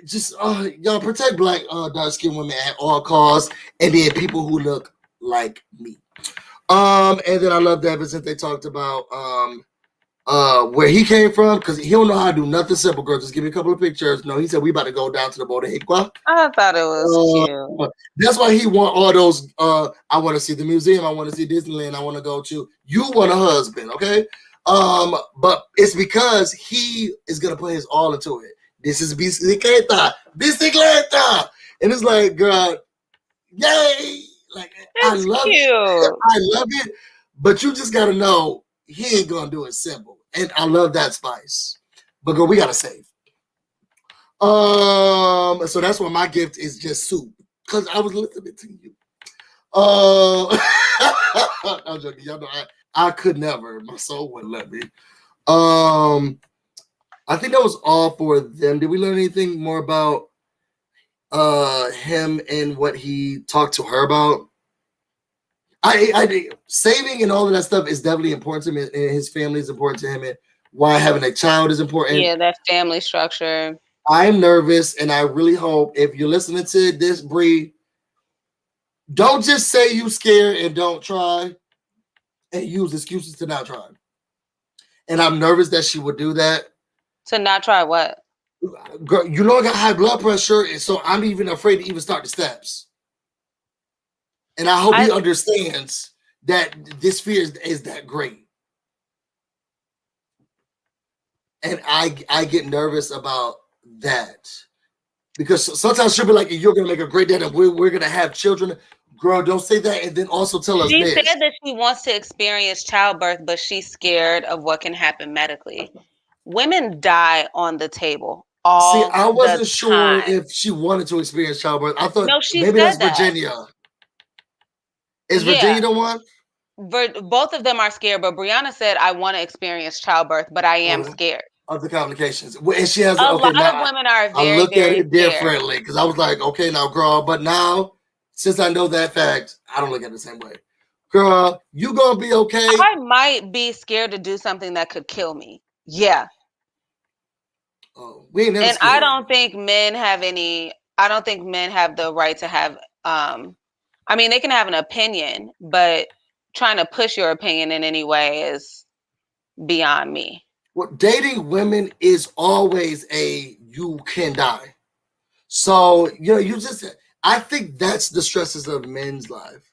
just y'all protect Black dark-skinned women at all costs, and then people who look like me. And then I love that Vincent, they talked about where he came from, because he don't know how to do nothing simple, girl. Just give me a couple of pictures. No, he said we about to go down to the Bodega. I thought it was cute. That's why he want all those. I want to see the museum. I want to see Disneyland. I want to go to. You want a husband, okay? But it's because he is gonna put his all into it. This is bicicleta, and it's like, girl, yay! Like I love it, but you just gotta know he ain't gonna do it simple, and I love that spice. But girl, we gotta save. So that's why my gift is just soup, because I was listening to you. I'm joking, y'all know I could never. My soul wouldn't let me. I think that was all for them. Did we learn anything more about him and what he talked to her about? I saving and all of that stuff is definitely important to him, and his family is important to him, and why having a child is important. Yeah, that family structure. I'm nervous, and I really hope if you're listening to this, Bree, don't just say you scared and don't try, and use excuses to not try. And I'm nervous that she would do that. To not try what? Girl, you know I got high blood pressure, and so I'm even afraid to even start the steps. And I hope he understands that this fear is that great. And I get nervous about that. Because sometimes she'll be like, you're going to make a great dad and we're going to have children. Girl, don't say that, and then also tell us this. She said that she wants to experience childbirth, but she's scared of what can happen medically. Women die on the table all the time. See, I wasn't sure if she wanted to experience childbirth. I thought maybe that's Virginia. Is Virginia the one? Both of them are scared, but Brianna said, I want to experience childbirth, but I am scared. Of the complications. And she has a lot of women are very, I looked at it differently, because I was like, okay, now, girl, but now, since I know that fact, I don't look at it the same way. Girl, you gonna be okay. I might be scared to do something that could kill me. Yeah. Oh, we ain't never scared. I don't think men have the right to have I mean, they can have an opinion, but trying to push your opinion in any way is beyond me. Well, dating women is always you can die. So, I think that's the stresses of men's life.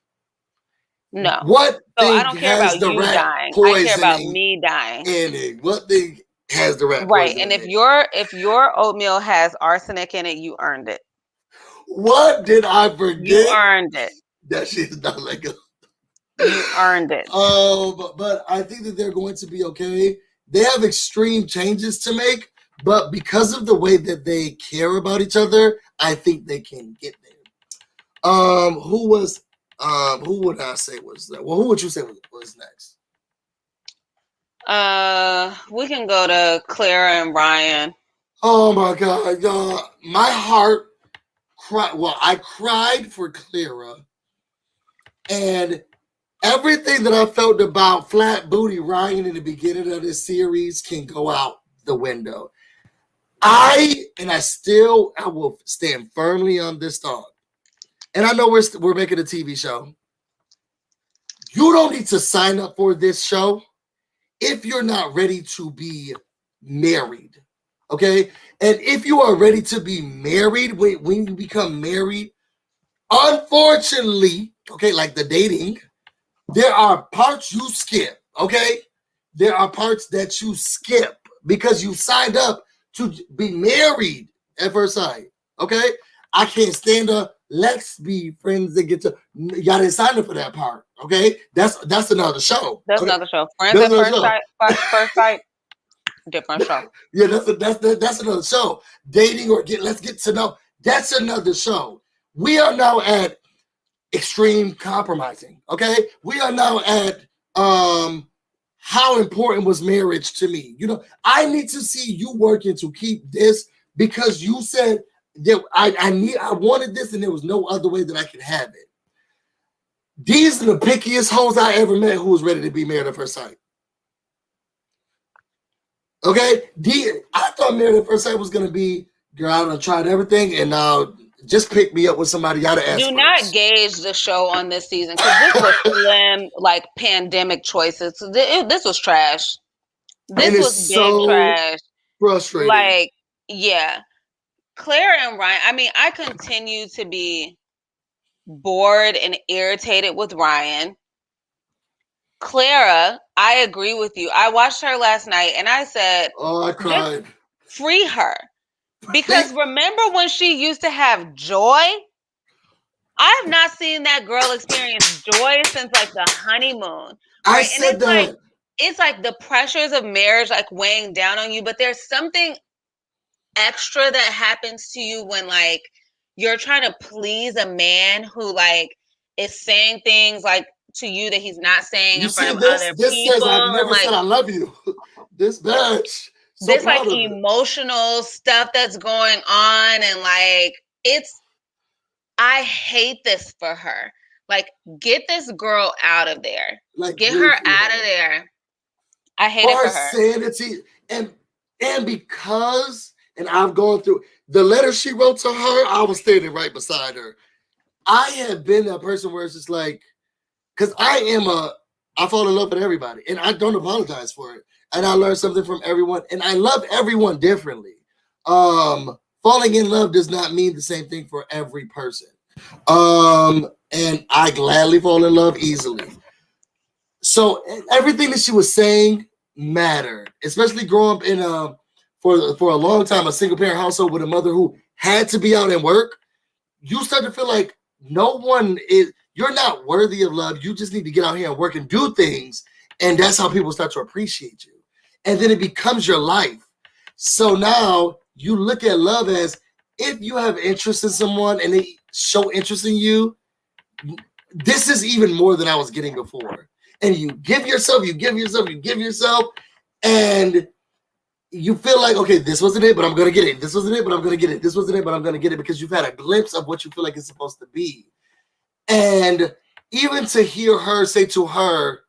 No. What thing I don't care about you dying. I care about me dying. What thing has the rat right? And if your oatmeal has arsenic in it, you earned it. What did I forget? You earned it. That she's not let go. You earned it. But I think that they're going to be okay. They have extreme changes to make, but because of the way that they care about each other, I think they can get there. Who would I say was that? Well, who would you say was next? We can go to Clara and Ryan. Oh my God, my heart cried. Well, I cried for Clara, and everything that I felt about Flat Booty Ryan in the beginning of this series can go out the window. I will stand firmly on this thought. And I know we're making a TV show. You don't need to sign up for this show if you're not ready to be married. Okay? And if you are ready to be married, when you become married, unfortunately, okay, like the dating, there are parts you skip, okay? There are parts that you skip because you signed up to be married at first sight, okay? I can't stand up. Let's be friends and get to. Y'all didn't sign up for that part, okay? That's another show. That's okay? another show. Friends at first sight, different show. Yeah, that's another show. Dating or let's get to know. That's another show. We are now at extreme compromising. Okay, we are now at how important was marriage to me? You know, I need to see you working to keep this because you said that I wanted this and there was no other way that I could have it. These are the pickiest hoes I ever met who was ready to be married at first sight. Okay, I thought married at first sight was gonna be, girl, I done tried everything and now just pick me up with somebody out of ask. Do not gauge the show on this season because this was slim, like pandemic choices. This was trash. This was big so trash. Frustrating. Like, yeah. Clara and Ryan, I mean, I continue to be bored and irritated with Ryan. Clara, I agree with you. I watched her last night and I said, oh, I cried. Free her. Because remember when she used to have joy? I have not seen that girl experience joy since like the honeymoon. Right? I said that. It's like the pressures of marriage like weighing down on you, but there's something extra that happens to you when like you're trying to please a man who like is saying things like to you that he's not saying in front of other people. This says I've never said I love you. This bitch. So this like emotional stuff that's going on and like I hate this for her. Like, get this girl out of there. Like, get her out of there. I hate it for her. Sanity and because, and I've gone through the letter she wrote to her, I was standing right beside her. I have been that person where it's just like, because I fall in love with everybody and I don't apologize for it. And I learn something from everyone and I love everyone differently. Falling in love does not mean the same thing for every person. And I gladly fall in love easily. So everything that she was saying mattered, especially growing up in for a long time, a single parent household with a mother who had to be out and work. You start to feel like you're not worthy of love. You just need to get out here and work and do things. And that's how people start to appreciate you. And then it becomes your life. So now you look at love as if you have interest in someone and they show interest in you, this is even more than I was getting before. And you give yourself, and you feel like, okay, this wasn't it, but I'm going to get it. This wasn't it, but I'm going to get it. This wasn't it, but I'm going to get it because you've had a glimpse of what you feel like it's supposed to be. And even to hear her say to her,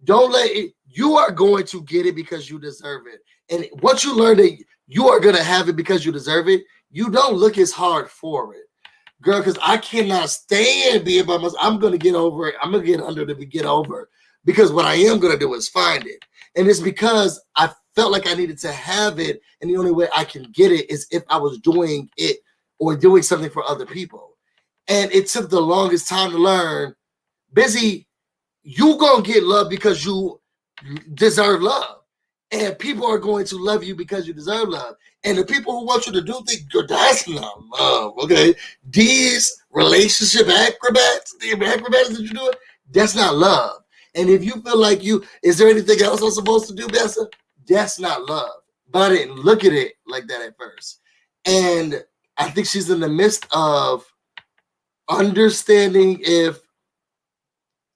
don't let it, you are going to get it because you deserve it. And once you learn that you are going to have it because you deserve it, you don't look as hard for it. Girl, because I cannot stand being by myself. I'm going to get over it. I'm going to get under to get over. Because what I am going to do is find it. And it's because I felt like I needed to have it. And the only way I can get it is if I was doing it or doing something for other people. And it took the longest time to learn, Busy, you going to get love because you deserve love. And people are going to love you because you deserve love. And the people who want you to do things, that's not love, okay? These relationship acrobats, the acrobats that you're doing, that's not love. And if you feel like is there anything else I'm supposed to do, Bessa? That's not love. But I didn't look at it like that at first. And I think she's in the midst of understanding if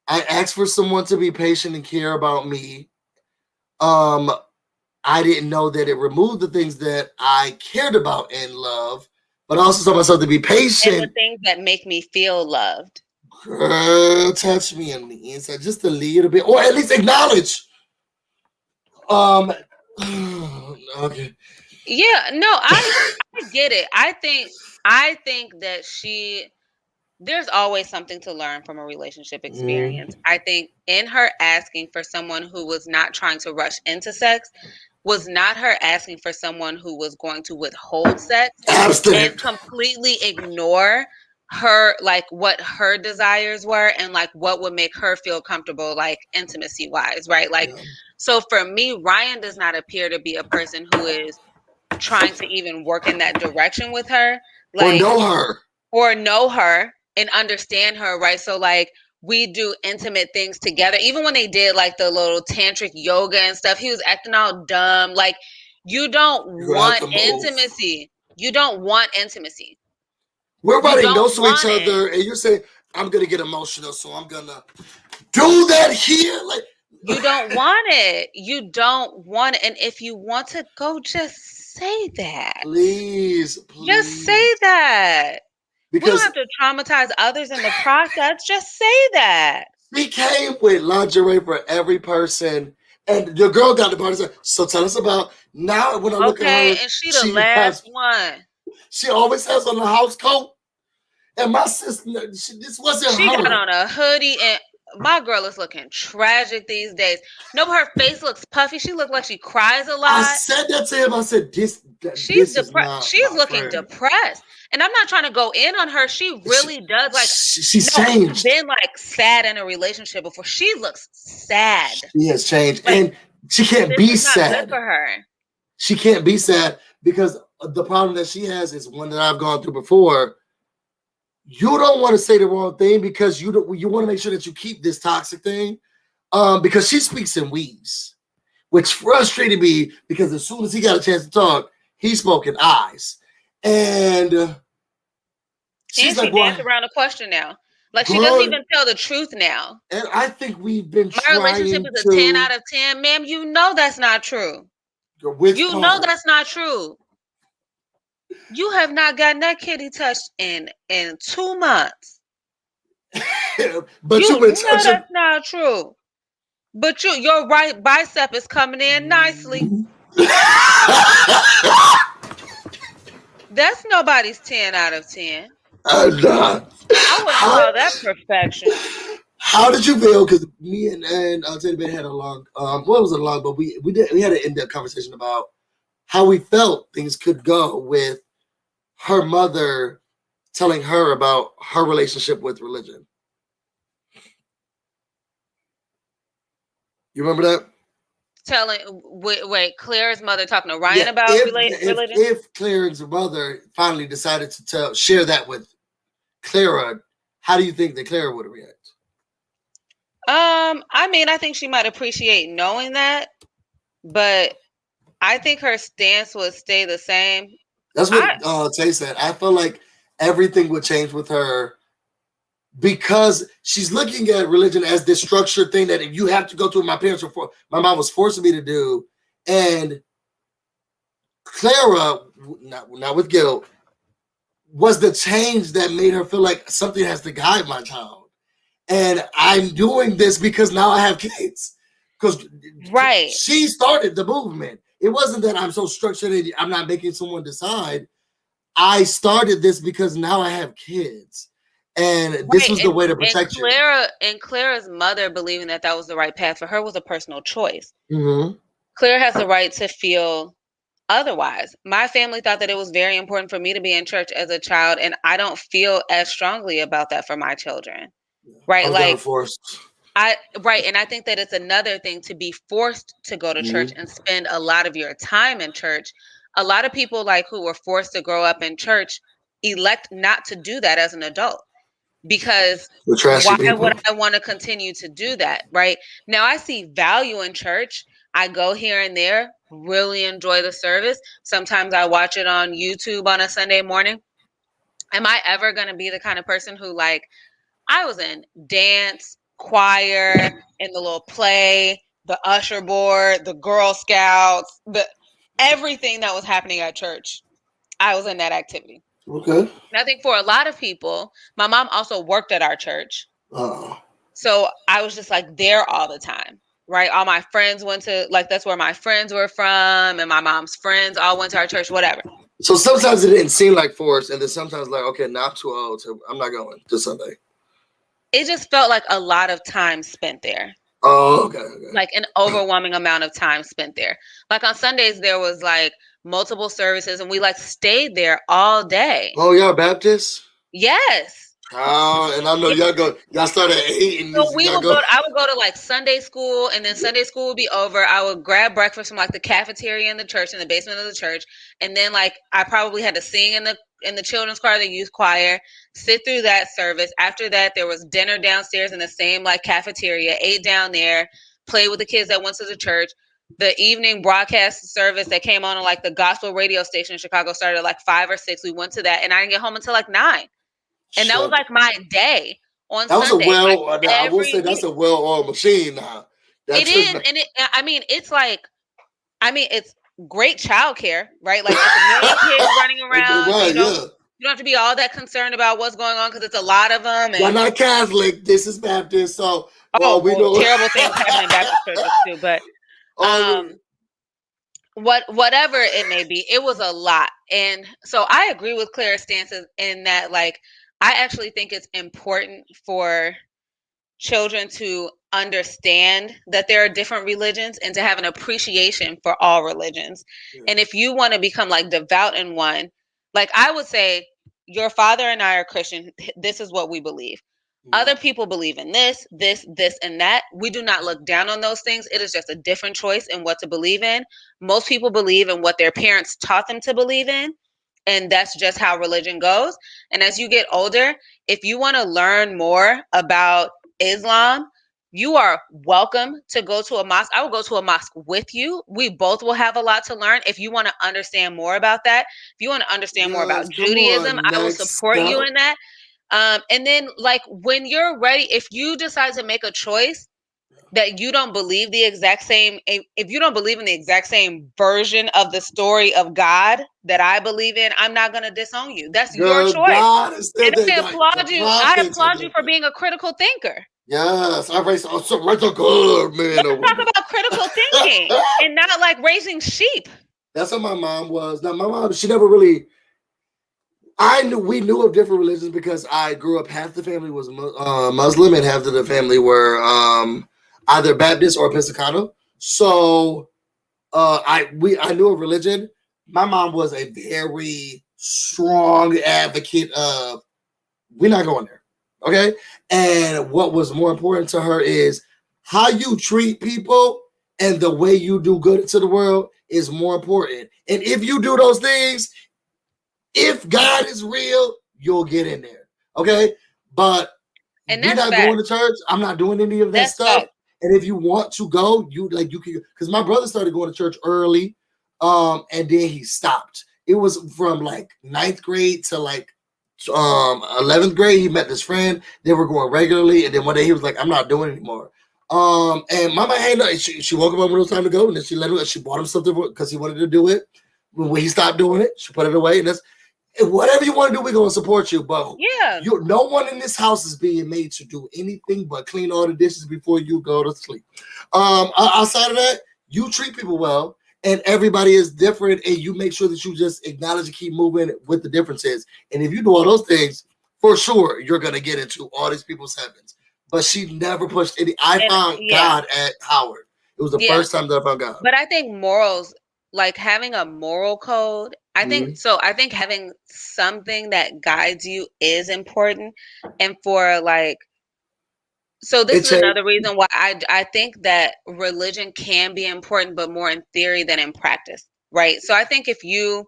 I ask for someone to be patient and care about me. I didn't know that it removed the things that I cared about and love, but I also told myself to be patient. And the things that make me feel loved. Girl, touch me on the inside just a little bit, or at least acknowledge. Okay. Yeah, no, I get it. I think that there's always something to learn from a relationship experience. I think in her asking for someone who was not trying to rush into sex was not her asking for someone who was going to withhold sex and completely ignore her, like what her desires were and like what would make her feel comfortable, like intimacy wise, right? Like, so for me, Ryan does not appear to be a person who is trying to even work in that direction with her, like, or know her and understand her, right? So like we do intimate things together. Even when they did like the little tantric yoga and stuff, he was acting all dumb. Like you don't want intimacy. You don't want intimacy. We're writing notes to each other, and you're saying, I'm gonna get emotional, so I'm gonna do that here. Like you don't want it. You don't want it. And if you want to go, just say that. Please. Just say that. Because we don't have to traumatize others in the process. Just say that. She came with lingerie for every person, and your girl got the party. So tell us about now. When I look at her, and she the last one. She always has on the house coat, and my sister, this wasn't her. She got on a hoodie, and my girl is looking tragic these days. No, her face looks puffy. She looks like she cries a lot. I said that to him. I said, she's depressed. She's looking depressed. And I'm not trying to go in on her. She really does. Like she's changed. She's been like sad in a relationship before. She looks sad. She has changed, like, and she can't be sad. Not good for her. She can't be sad because the problem that she has is one that I've gone through before. You don't want to say the wrong thing because you want to make sure that you keep this toxic thing. Because she speaks in weaves, which frustrated me because as soon as he got a chance to talk, he spoke in eyes. And she's like, danced around the question now. Like she doesn't even tell the truth now. And I think we've been my relationship is a 10 out of 10. Ma'am, you know that's not true. You know that's not true. You have not gotten that kitty touched in 2 months. But you know that's not true. But your right bicep is coming in nicely. That's nobody's 10 out of 10. I'm not. I wouldn't call that perfection. How did you feel? Because me and Teddy Bear had a long, well, it wasn't long, but we had an in-depth conversation about how we felt things could go with her mother telling her about her relationship with religion. You remember that? Wait, Claire's mother talking to Ryan about religion? If Claire's mother finally decided to share that with Clara, how do you think that Clara would react? I mean, I think she might appreciate knowing that, but I think her stance would stay the same. That's what Tay said. I feel like everything would change with her because she's looking at religion as this structured thing that if you have to go through. My mom was forcing me to do, and Clara, not with guilt, was the change that made her feel like something has to guide my child. And I'm doing this because now I have kids. Because she started the movement. It wasn't that I'm so structured and I'm not making someone decide. I started this because now I have kids. And this was the way to protect you. And Clara's mother believing that was the right path for her was a personal choice. Mm-hmm. Clara has the right to feel otherwise. My family thought that it was very important for me to be in church as a child, and I don't feel as strongly about that for my children. Right? Like forced. Right, and I think that it's another thing to be forced to go to church and spend a lot of your time in church. A lot of people like who were forced to grow up in church elect not to do that as an adult because The trashy why people. would I want to continue to do that? Right now, I see value in church. I go here and there, really enjoy the service. Sometimes I watch it on YouTube on a Sunday morning. Am I ever going to be the kind of person who like I was in dance, choir, in the little play, the usher board, the Girl Scouts, the everything that was happening at church. I was in that activity. Okay. And I think for a lot of people, my mom also worked at our church. Oh. So I was just like there all the time. Right. All my friends went to like that's where my friends were from, and my mom's friends all went to our church, whatever. So sometimes it didn't seem like forced, and then sometimes like, okay, now I'm too old I'm not going to Sunday. It just felt like a lot of time spent there. Oh, okay. Like an overwhelming amount of time spent there. Like on Sundays, there was like multiple services, and we like stayed there all day. Oh, y'all Baptist? Yes. Oh, and I know y'all started at 8 and So we y'all would go. I would go to like Sunday school, and then Sunday school would be over. I would grab breakfast from like the cafeteria in the church, in the basement of the church, and then like I probably had to sing in the children's choir, the youth choir, sit through that service. After that, there was dinner downstairs in the same like cafeteria. Ate down there, played with the kids that went to the church. The evening broadcast service that came on like the gospel radio station in Chicago started at like 5 or 6. We went to that, and I didn't get home until like 9. And that was like my day on That was a Sunday. Like I will every say that's week. a well-oiled machine now. It That's is, and it's great childcare, right? Like it's a million kids running around. right, yeah. You don't have to be all that concerned about what's going on because it's a lot of them. Y'all not Catholic. This is Baptist. So Terrible things happen in Baptist churches too. But whatever it may be, it was a lot. And so I agree with Claire's stances in that, like, I actually think it's important for children to understand that there are different religions and to have an appreciation for all religions. Yeah. And if you want to become like devout in one, like I would say, your father and I are Christian. This is what we believe. Other people believe in this, and that. We do not look down on those things. It is just a different choice in what to believe in. Most people believe in what their parents taught them to believe in. And that's just how religion goes. And as you get older, if you want to learn more about Islam, you are welcome to go to a mosque. I will go to a mosque with you. We both will have a lot to learn. If you want to understand more about that, if you want to understand more about Judaism, I will support you in that. And then like when you're ready, if you decide to make a choice that you don't believe the exact same, if you don't believe in the exact same version of the story of God that I believe in, I'm not going to disown you. That's your choice. And I applaud you for being a critical thinker. Yes, I raised right to good man. Let's talk about critical thinking and not like raising sheep. That's what my mom was. Now my mom, she never really. We knew of different religions because I grew up. Half the family was Muslim, and half of the family were either Baptist or Episcopal. So I knew of religion. My mom was a very strong advocate of we're not going there. Okay. And what was more important to her is how you treat people and the way you do good to the world is more important. And if you do those things, if God is real, you'll get in there. Okay. But we're not going to church. I'm not doing any of that stuff. Fact. And if you want to go, you can, because my brother started going to church early. And then he stopped. It was from like 9th grade to like 11th grade. He met this friend. They were going regularly, and then one day he was like, "I'm not doing it anymore." And Mama had she woke him up when it was time to go, and then she bought him something because he wanted to do it. When he stopped doing it, she put it away, and whatever you want to do, we're gonna support you. But no one in this house is being made to do anything but clean all the dishes before you go to sleep. Outside of that, you treat people well. And everybody is different, and you make sure that you just acknowledge and keep moving with the differences. And if you do all those things, for sure, you're going to get into all these people's heavens. But she never pushed any. I found God at Howard. It was the first time that I found God. But I think morals, like having a moral code, I think having something that guides you is important. And for like So this is another reason why I think that religion can be important, but more in theory than in practice, right? So I think if you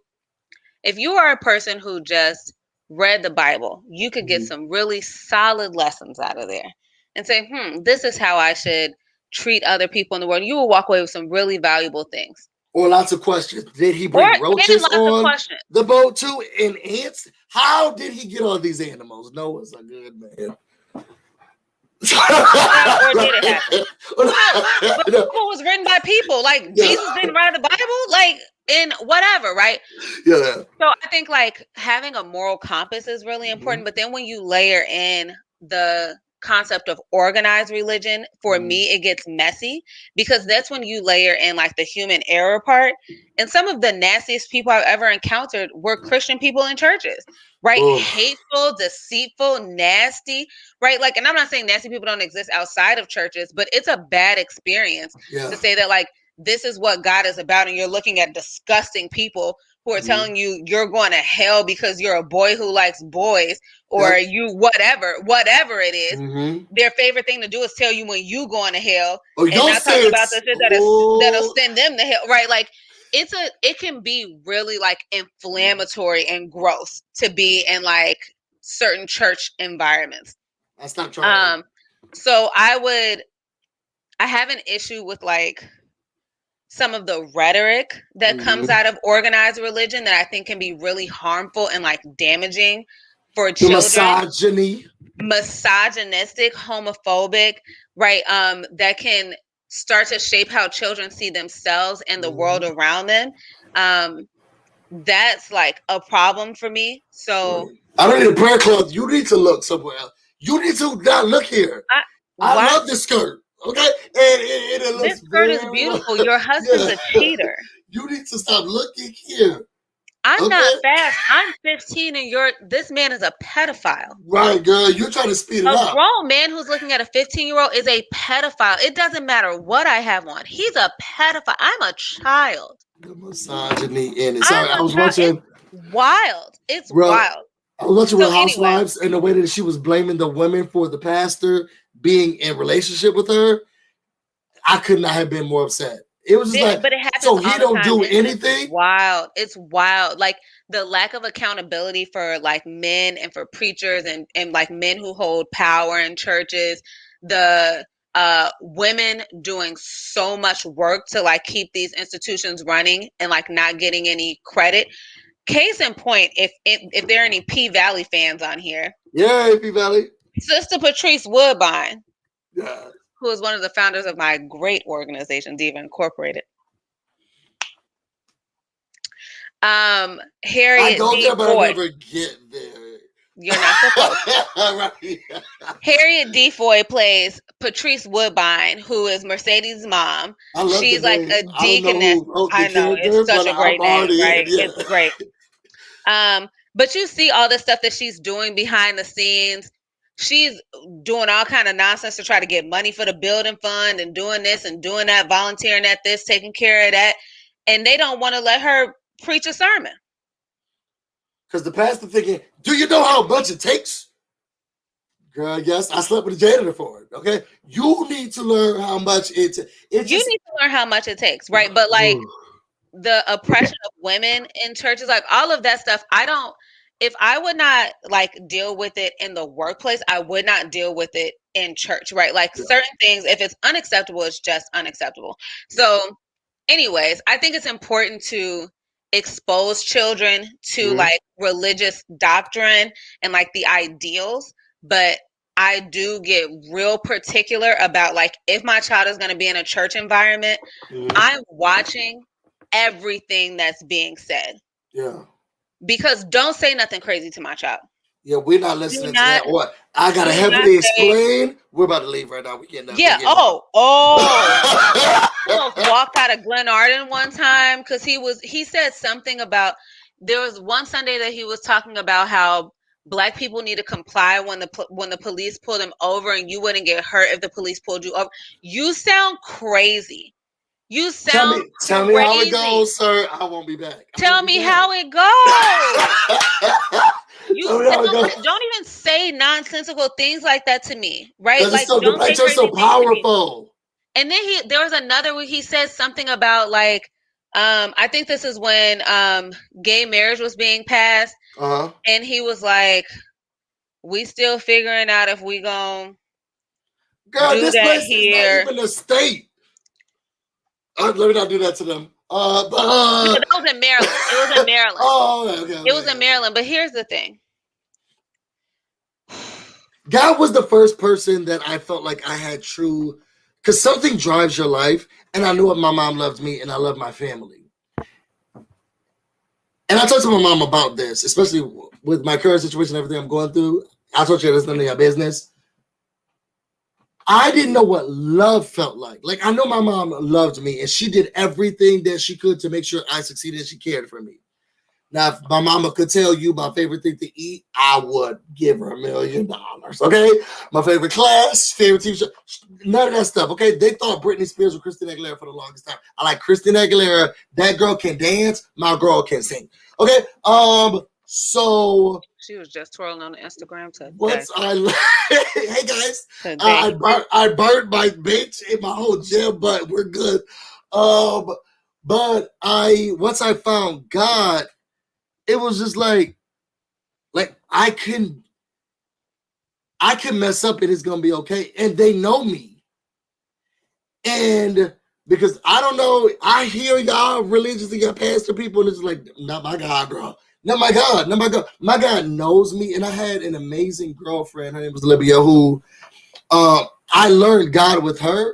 are a person who just read the Bible, you could get some really solid lessons out of there and say, this is how I should treat other people in the world. You will walk away with some really valuable things. Or lots of questions. Did he bring roaches on the boat too? And ants? How did he get all these animals? Noah's a good man. Or did it happen? But the Bible was written by people. Like, Jesus didn't write the Bible. Like, in whatever, right? Yeah. So I think like having a moral compass is really important. But then when you layer in the concept of organized religion, for me, it gets messy, because that's when you layer in like the human error part. And some of the nastiest people I've ever encountered were Christian people in churches, right? Hateful, deceitful, nasty, right? Like, and I'm not saying nasty people don't exist outside of churches, but it's a bad experience to say that like, this is what God is about, and you're looking at disgusting people who are telling you you're going to hell because you're a boy who likes boys, or you whatever it is. Their favorite thing to do is tell you when you going to hell, and not talk about the shit that'll send them to hell, right? Like it can be really like inflammatory and gross to be in like certain church environments. That's not trying. So I have an issue with like some of the rhetoric that comes out of organized religion that I think can be really harmful and like damaging for children. Misogynistic, homophobic, right? That can start to shape how children see themselves and the world around them. That's like a problem for me. So I don't need a prayer cloth. You need to look somewhere else. You need to not look here. I love this skirt. Okay, and it looks. This skirt is beautiful. Your husband's a cheater. You need to stop looking here. I'm not fast. I'm 15, and this man is a pedophile. Right, girl. You're trying to speed it up. A grown man who's looking at a 15-year-old is a pedophile. It doesn't matter what I have on. He's a pedophile. I'm a child. The misogyny in it. Sorry, I was watching. It's wild. It's wild. I was watching Real Housewives, and the way that she was blaming the women for the pastor being in relationship with her, I could not have been more upset. It was just like, but it happens so he don't do anything. It's wild. It's wild. Like the lack of accountability for like men and for preachers and like men who hold power in churches. The women doing so much work to like keep these institutions running and like not getting any credit. Case in point, if there are any P Valley fans on here, P Valley, Sister Patrice Woodbine, yeah, who is one of the founders of my great organization, Diva Incorporated. Harriet I go D. there, but Foy. I never get there. You're not supposed to. Right. Harriet D. Foy plays Patrice Woodbine, who is Mercedes' mom. She's like a deaconess. I know, it's such a great name, right? Yeah. It's great. But you see all the stuff that she's doing behind the scenes. She's doing all kind of nonsense to try to get money for the building fund and doing this and doing that, volunteering at this, taking care of that. And they don't want to let her preach a sermon. Because the pastor thinking, do you know how much it takes? Girl, yes, I slept with a janitor for it. Okay. You need to learn how much you need to learn how much it takes, right? But like the oppression of women in churches, like all of that stuff, if I would not like deal with it in the workplace, I would not deal with it in church, right? Like certain things, if it's unacceptable, it's just unacceptable. So anyways, I think it's important to expose children to like religious doctrine and like the ideals, but I do get real particular about like if my child is going to be in a church environment, I'm watching everything that's being said. Yeah. Because don't say nothing crazy to my child. Yeah, we're not listening to that. What? I gotta heavily explain. We're about to leave right now. We can't. Yeah. Walked out of Glen Arden one time because he said something about, there was one Sunday that he was talking about how Black people need to comply when the police pull them over, and you wouldn't get hurt if the police pulled you over. You sound crazy. You sound tell me how it goes, sir. I won't be back. Tell me how it goes. Don't even say nonsensical things like that to me, right? Like, the black church so powerful. And then there was another where he said something about like, I think this is when gay marriage was being passed, and he was like, "We still figuring out if we gonna do this that place here." is not even a state. Let me not do that to them. No, that was in Maryland. It was in Maryland. Okay. It was in Maryland. But here's the thing. God was the first person that I felt like I had true, because something drives your life, and I knew what my mom loved me, and I love my family. And I talked to my mom about this, especially with my current situation, everything I'm going through. I told you that's none of your business. I didn't know what love felt like. Like, I know my mom loved me, and she did everything that she could to make sure I succeeded, and she cared for me. Now, if my mama could tell you my favorite thing to eat, I would give her $1 million. Okay, my favorite class, favorite TV show, none of that stuff. Okay, they thought Britney Spears was Christina Aguilera for the longest time. I like Christina Aguilera. That girl can dance. My girl can sing. Okay, so she was just twirling on the Instagram today. Hey guys, I burned my bitch in my whole gym, but we're good. But once I found God, it was just like I can mess up and it's gonna be okay. And they know me. And because I don't know, I hear y'all religiously got pastor people, and it's like, not my God, bro. Not my God, not my God. My God knows me. And I had an amazing girlfriend. Her name was Libya, who I learned God with her.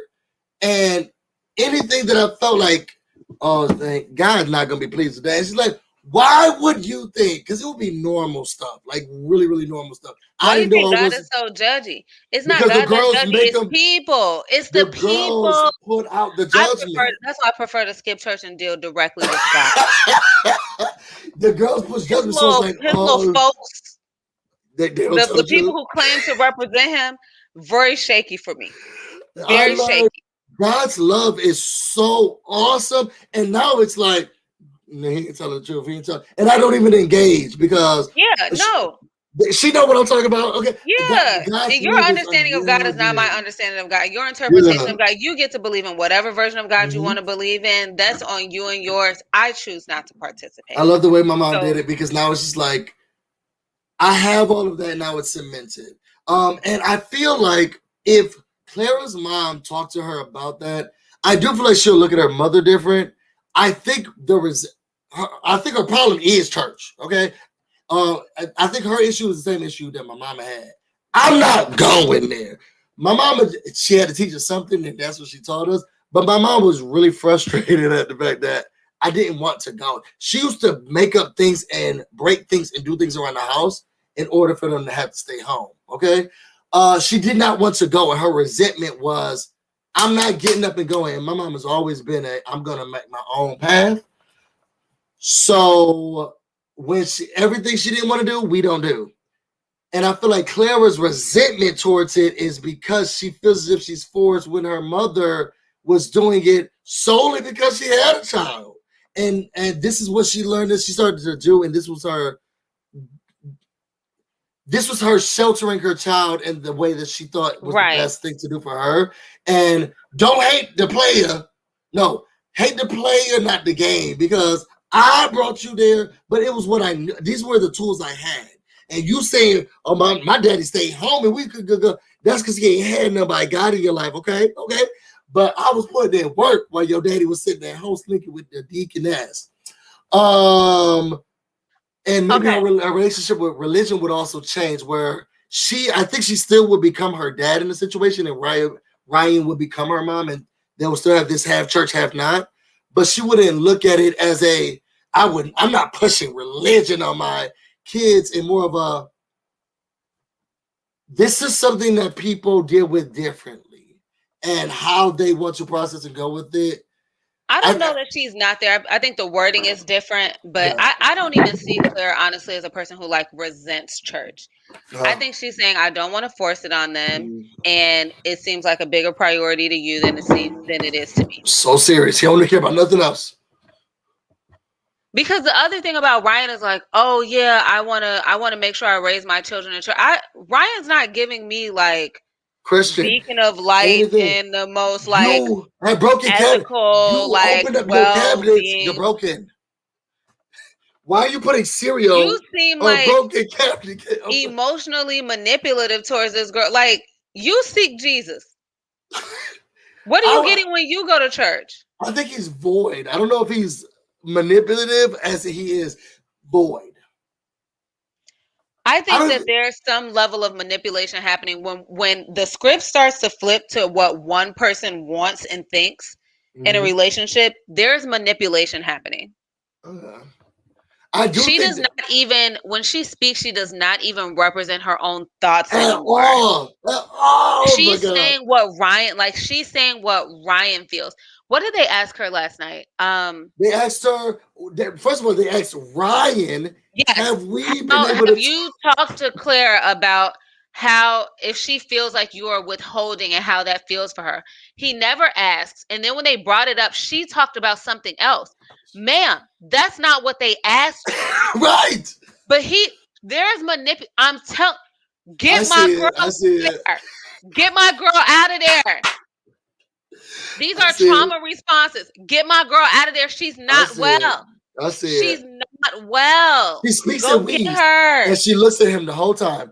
And anything that I felt like, oh, God's not gonna be pleased with that. And she's like, why would you think? Because it would be normal stuff, like really, really normal stuff. Why do you think God is so judgy? It's not God that's judgy. It's people. It's the people. Girls put out the judgment. That's why I prefer to skip church and deal directly with God. The girls put judgment. So it's like, little folks. The people who claim to represent Him, very shaky for me. Very shaky. God's love is so awesome, and now it's like, he ain't telling the truth. He ain't telling, and I don't even engage because she know what I'm talking about. Okay, your understanding of God is not my understanding of God. Your interpretation of God, you get to believe in whatever version of God you want to believe in. That's on you and yours. I choose not to participate. I love the way my mom did it, because now it's just like I have all of that now. It's cemented. And I feel like if Clara's mom talked to her about that, I do feel like she'll look at her mother different. I think her problem is church. Okay. I think her issue is the same issue that my mama had. I'm not going there. My mama, she had to teach us something, and that's what she taught us. But my mom was really frustrated at the fact that I didn't want to go. She used to make up things and break things and do things around the house in order for them to have to stay home. Okay. She did not want to go, and her resentment was, I'm not getting up and going. And my mom has always been I'm gonna make my own path. So when everything she didn't want to do, we don't do. And I feel like Clara's resentment towards it is because she feels as if she's forced when her mother was doing it solely because she had a child. And this is what she learned that she started to do, and this was her sheltering her child in the way that she thought was the best thing to do for her. And don't hate the player. No, hate the player, not the game, because I brought you there, but it was what I knew. These were the tools I had. And you saying, oh, my daddy stayed home and we could go. That's because he ain't had nobody God in your life, okay? Okay. But I was putting in work while your daddy was sitting at home slinking with the deaconess. And maybe our relationship with religion would also change, where I think she still would become her dad in the situation, and Ryan would become her mom, and they would still have this half church, half not. But she wouldn't look at it as I'm not pushing religion on my kids, and more of this is something that people deal with differently, and how they want to process and go with it. I don't know that she's not there. I think the wording is different, but I don't even see Clara, honestly, as a person who resents church. I think she's saying, I don't want to force it on them, and it seems like a bigger priority to you than it is to me. So serious. He only care about nothing else. Because the other thing about Ryan is like, oh yeah, I wanna make sure I raise my children in church. Ryan's not giving me like Christian, beacon of light anything. and the most like You have broken cabinet. ethical, You like opened up your cabinets. You're well-being. broken. Why are you putting You cereal seem on a like broken cabinet? emotionally manipulative towards this girl. Like, you seek Jesus. What are you getting when you go to church? I think he's void. I don't know if he's manipulative as he is void. I think that there's some level of manipulation happening when the script starts to flip to what one person wants and thinks in a relationship. There's manipulation happening. I do. She does not even, when she speaks, she does not even represent her own thoughts anymore. She's saying what Ryan, like she's saying what Ryan feels. What did they ask her last night? They asked her. First of all, they asked Ryan. Yes. Have we been able to? Have you talked to Clara about how, if she feels like you are withholding and how that feels for her? He never asks. And then when they brought it up, she talked about something else. Ma'am, that's not what they asked you. Right. But there's I'm telling, get my girl out of there. Get my girl out of there. These are trauma responses. Get my girl out of there. She's not well. She's not well. She speaks Go in get weeds, her. and she looks at him the whole time.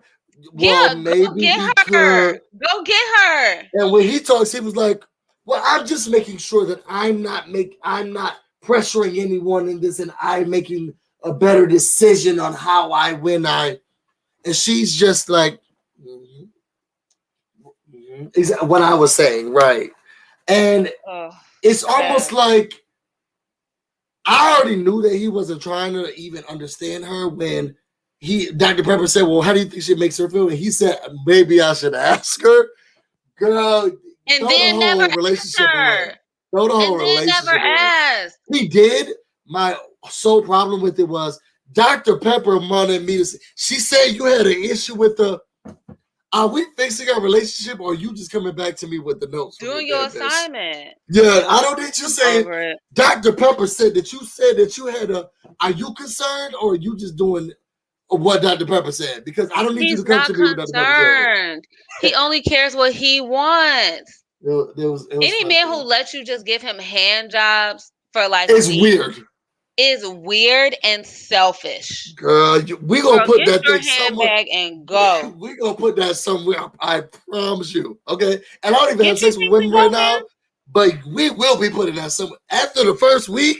Well, maybe go get her. Go get her. And when he talks, he was like, "Well, I'm just making sure that I'm not pressuring anyone in this, and I'm making a better decision on how I win." And she's just like, is what I was saying, right? And it's almost like I already knew that he wasn't trying to even understand her when Dr. Pepper said, "Well, how do you think she makes her feel?" And he said, "Maybe I should ask her." Girl, and then never relationship away. Throw the whole relationship never asked. He did. My sole problem with it was Dr. Pepper wanted me to say, she said you had an issue with the. Are we fixing our relationship, or are you just coming back to me with the notes? Doing your assignment. Yeah, I don't need you saying. Dr. Pepper said that you had a. Are you concerned, or are you just doing what Dr. Pepper said? Because I don't need you to come to me with Dr. Pepper said. He only cares what he wants. It was any man who lets you just give him hand jobs for like it's weird. Is weird and selfish. Girl, we gonna put that thing somewhere and go. We gonna put that somewhere. I promise you. Okay, and I don't even have sex with women right now, but we will be putting that somewhere. After the first week,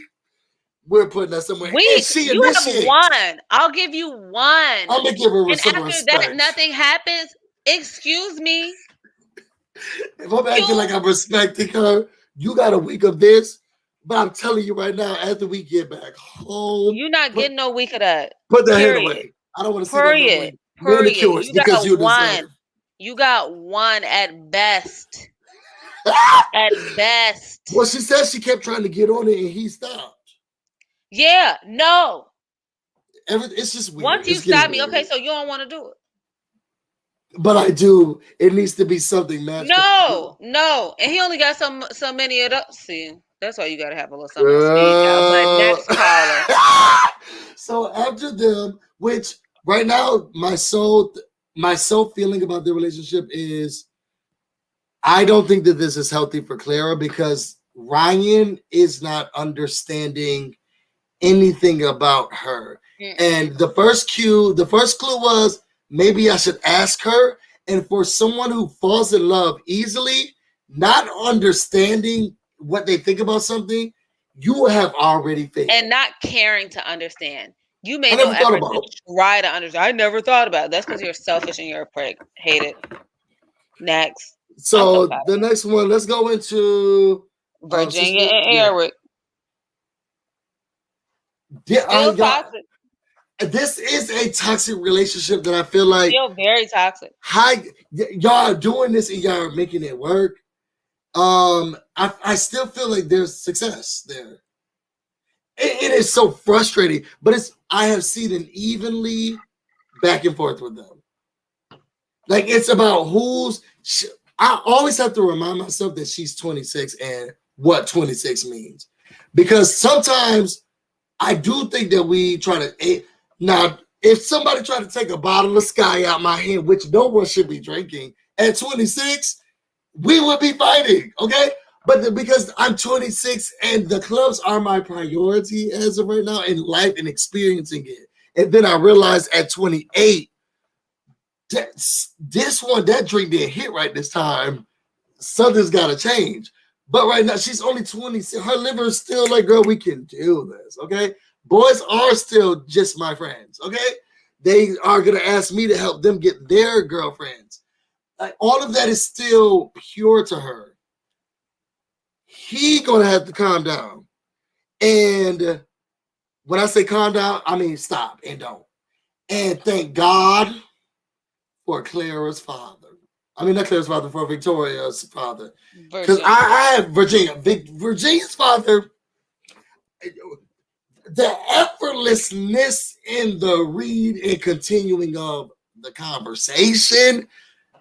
we're putting that somewhere. You have one. I'll give you one. I'm gonna give her some respect. After that, nothing happens. Excuse me. If I'm acting like I'm respecting her, you got a week of this. But I'm telling you right now, after we get back home, you're not getting no week of that. Put that hand away. I don't want to see that manicures you because you one. You got one at best. At best. Well, she said she kept trying to get on it and he stopped. Yeah, no. It's just weird. Once you stop me, okay, so you don't want to do it. But I do. It needs to be something magical. No. And he only got so many of those. See, that's why you got to have a little something to speak out. But next caller. So after them, which right now my soul feeling about their relationship is, I don't think that this is healthy for Clara because Ryan is not understanding anything about her. And the first clue was, maybe I should ask her. And for someone who falls in love easily, not understanding what they think about something, you have already failed. And not caring to understand. You made no effort to try to understand. I never thought about it. That's because you're selfish and you're a prick. Hate it. Next. So the next one, let's go into Virginia and Erik. Still toxic. This is a toxic relationship that I feel like still very toxic. Y'all are doing this and y'all are making it work. I still feel like there's success there. It is so frustrating, but I have seen it evenly back and forth with them. Like it's about I always have to remind myself that she's 26 and what 26 means, because sometimes I do think that we try to now. If somebody tried to take a bottle of Sky out my hand, which no one should be drinking at 26, we would be fighting, okay? But because I'm 26 and the clubs are my priority as of right now in life and experiencing it. And then I realized at 28, that drink didn't hit right this time. Something's got to change. But right now, she's only 26. Her liver is still like, girl, we can do this, okay? Boys are still just my friends, okay? They are going to ask me to help them get their girlfriends. Like, all of that is still pure to her. He going to have to calm down. And when I say calm down, I mean stop and don't. And thank God for Clara's father. I mean, not Clara's father, for Victoria's father. Because I have Virginia's father, the effortlessness in the read and continuing of the conversation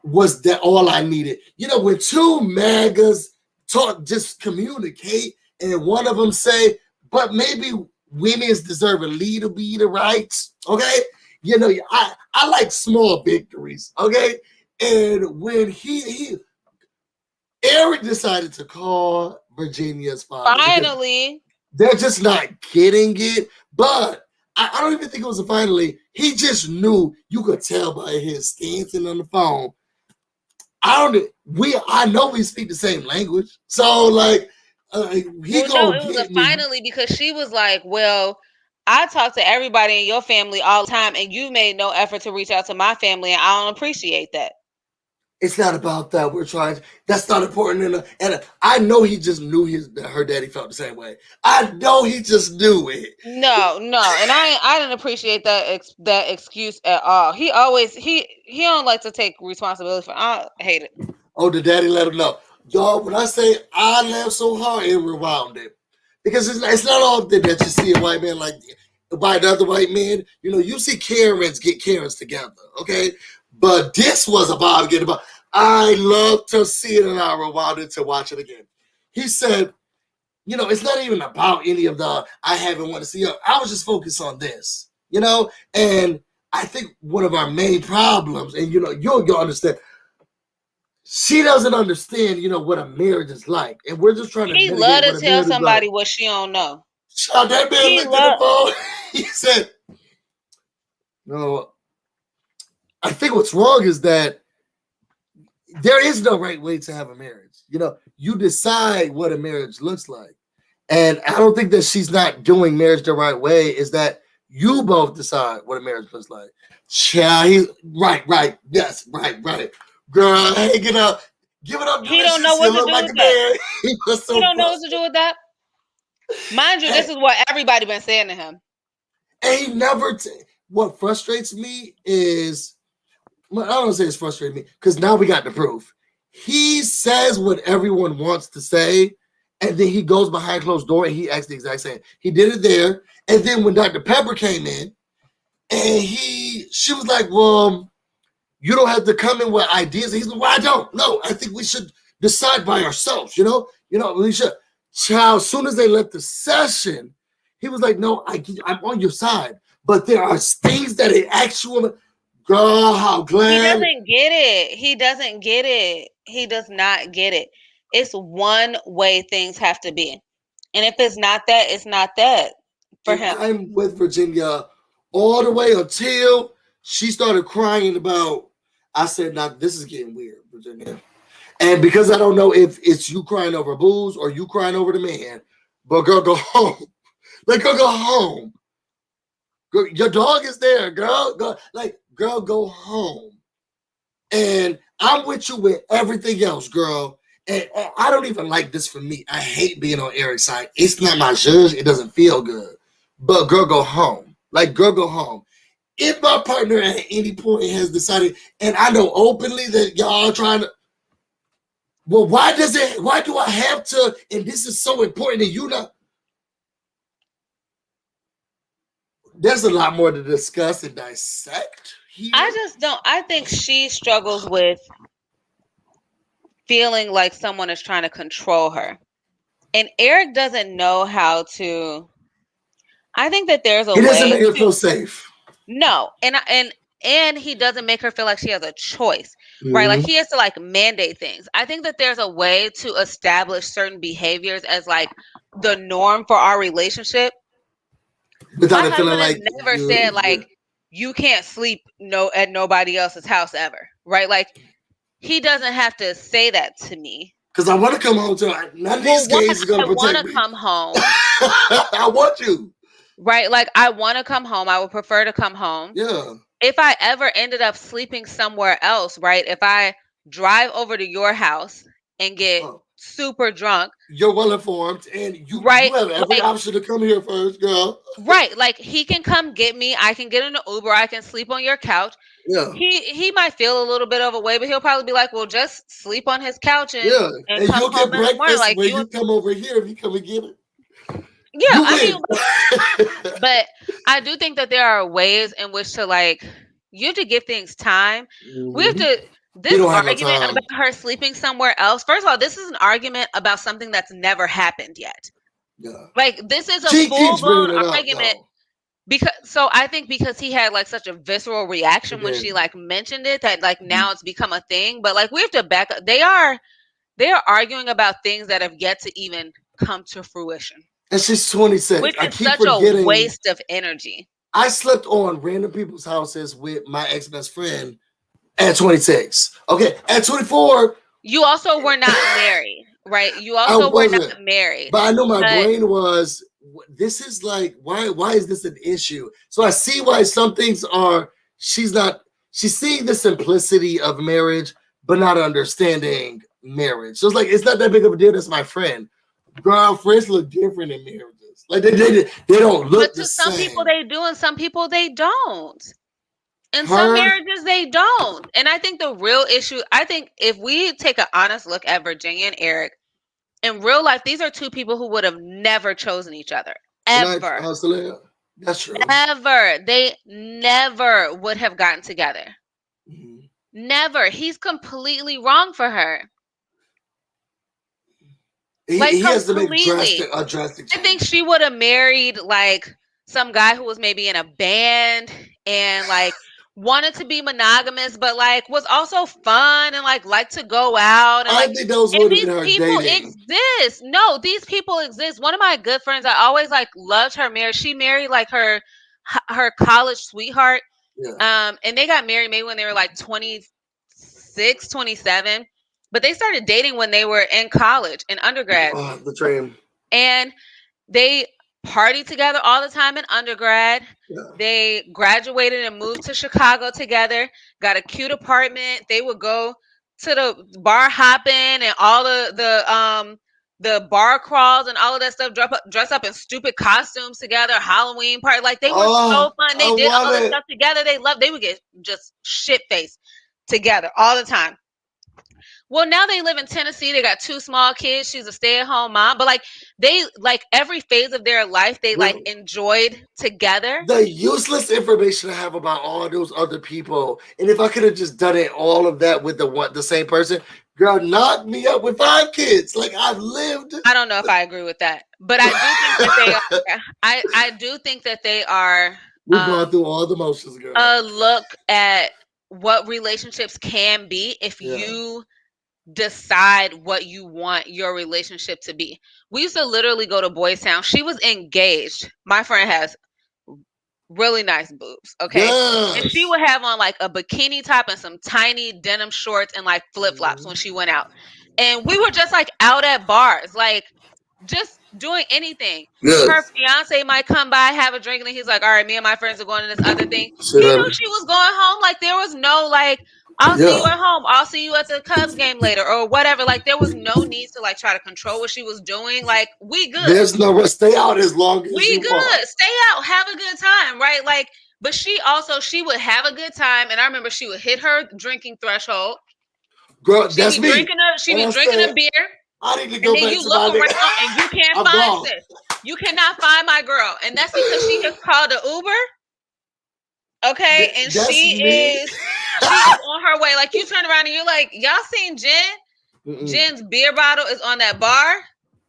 was that all I needed. You know, when two MAGAs talk, just communicate, and one of them say, but maybe women's deserve a leader be the rights, okay? You know, I like small victories, okay? And when Erik decided to call Virginia's father. Finally. They're just not getting it. But I don't even think it was a finally. He just knew. You could tell by his dancing on the phone. I know we speak the same language. So like it was a finally because she was like, well, I talk to everybody in your family all the time, and you made no effort to reach out to my family, and I don't appreciate that. It's not about that. We're trying. That's not important. And I know he just knew her daddy felt the same way. I know he just knew it. No, and I didn't appreciate that excuse at all. He always he don't like to take responsibility for. I hate it. Oh, the daddy let him know, y'all. When I say I laughed so hard, it rewound it because it's not often that you see a white man like by another white man. You know, you see Karens get Karens together, okay? But this was about to get about. I love to see it, and I rewound it to watch it again. He said, you know, it's not even about any of the I haven't want to see her. I was just focused on this, you know? And I think one of our main problems, and you know, you'll understand, she doesn't understand, you know, what a marriage is like. And we're just trying to mitigate love to tell somebody like. What she don't know. Child, that man looked at the phone. He said, no, I think what's wrong is that there is no right way to have a marriage. You know, you decide what a marriage looks like. And I don't think that she's not doing marriage the right way. Is that you both decide what a marriage looks like. Child, he's right. Yes, right. Girl, hey, get up. Give it up. He don't know what to do with that. He don't know what to do with that. Mind you, this is what everybody been saying to him. And he never. What frustrates me is, I don't want to say it's frustrating me because now we got the proof. He says what everyone wants to say, and then he goes behind closed door and he acts the exact same. He did it there, and then when Dr. Pepper came in, and she was like, "Well, you don't have to come in with ideas." And he's like, "Well, I don't. No, I think we should decide by ourselves. You know, we should." Child, as soon as they left the session, he was like, "No, I'm on your side, but there are things that it actually." Girl, how glad. He doesn't get it. He doesn't get it. He does not get it. It's one way things have to be. And if it's not that, it's not that for him. I'm with Virginia all the way until she started crying about, I said, now this is getting weird, Virginia. And because I don't know if it's you crying over booze or you crying over the man, but girl, go home. Like, girl, go home. Girl, your dog is there, girl. Girl, go home. And I'm with you with everything else, girl. And I don't even like this for me. I hate being on Erik's side. It's not my judge. It doesn't feel good. But girl, go home. Like, girl, go home. If my partner at any point has decided, and I know openly that y'all are trying to, well, why do I have to, and this is so important and you know, there's a lot more to discuss and dissect here. I think she struggles with feeling like someone is trying to control her. And Erik doesn't know how to, I think that there's a He doesn't way make her to feel safe. no, and he doesn't make her feel like she has a choice, right? Like Mm-hmm. he has to like mandate things. I think that there's a way to establish certain behaviors as like the norm for our relationship. My Without it feeling husband has like never said yeah. like you can't sleep at nobody else's house ever, right? Like he doesn't have to say that to me. Because I want to come home to none of these Well, one, gays are gonna I want protect to me. come home, I want you. right? Like I want to come home. I would prefer to come home. Yeah. If I ever ended up sleeping somewhere else, right? If I drive over to your house and get super drunk, you're well informed, and you right? have every Like, option to come here first, girl. right? Like he can come get me. I can get in an Uber. I can sleep on your couch. Yeah. He might feel a little bit of a way, but he'll probably be like, "Well, just sleep on his couch Yeah. and And come you'll home get in the morning." breakfast Like when you, you come over here if you come and get it. yeah. You I mean, win. but I do think that there are ways in which to like you have to give things time. We have Mm-hmm. to You this don't have no argument time. about her sleeping somewhere else. First of all, this is an argument about something that's never happened yet. Yeah. Like this is a She full keeps blown bringing it up, argument though. because so I think because he had like such a visceral reaction And when she then, like mentioned it that like now it's become a thing. But like we have to back up. They are arguing about things that have yet to even come to fruition. and she's 26. Which I is keep such a forgetting. waste of energy. I slept on random people's houses with my ex best friend at 26. Okay, at 24. You also were not married, right? You I also were not wasn't, married. but I know my But brain was. This is like why is this an issue? So I see why some things are. She's not. She's seeing the simplicity of marriage, but not understanding marriage. So it's like it's not that big of a deal. That's my friend. Girlfriends look different in marriages. Like they don't look but the to some people same. they do, and some people they don't. In some Her, marriages they don't. And I think the real issue, I think if we take an honest look at Virginia and Erik, in real life, these are two people who would have never chosen each other. tonight, Ever. that's true. Ever. They never would have gotten together. Mm-hmm. Never. He's completely wrong for her. Like He has to make completely. a drastic I think change. she would have married like some guy who was maybe in a band and like wanted to be monogamous, but like was also fun and like to go out and I like think those and would have these been her people dating. exist. No, these people exist. One of my good friends, I always like loved her marriage. She married like her college sweetheart. Yeah. And they got married maybe when they were like 26, 27. But they started dating when they were in college, in undergrad. The train. And they partied together all the time in undergrad. Yeah. They graduated and moved to Chicago together, got a cute apartment. They would go to the bar hopping and all the bar crawls and all of that stuff, dress up in stupid costumes together, Halloween party. Like they were so fun. They I did want all this it. stuff together. They would get just shit faced together all the time. Well, now they live in Tennessee. They got 2 small kids. She's a stay-at-home mom. But like they like every phase of their life they like enjoyed together. The useless information I have about all those other people, and if I could have just done it all of that with the same person, girl, knock me up with 5 kids. Like I've lived. I don't know if I agree with that, but I do think that they are. I do think that they are. We've gone through all the motions, girl. A look at what relationships can be if you decide what you want your relationship to be. We used to literally go to Boys Town. She was engaged. My friend has really nice boobs, okay? Yes. And she would have on like a bikini top and some tiny denim shorts and like flip-flops when she went out. And we were just like out at bars, like just doing anything. Yes. Her fiance might come by, have a drink, and then he's like, all right, me and my friends are going to this other thing. He knew she was going home. Like there was no like, I'll see you at home. I'll see you at the Cubs game later or whatever. Like there was no need to like try to control what she was doing. Like we good. There's no stay out as long as we you good. want. Stay out. Have a good time. Right. Like, but she would have a good time. And I remember she would hit her drinking threshold. Girl, that's me. She'd be drinking a beer. I need to go and then back you to look my around and you can't find sis. You cannot find my girl. And that's because she has called an Uber. Okay, and she is on her way. Like you turn around and you're like, y'all seen Jen? Mm-mm. Jen's beer bottle is on that bar.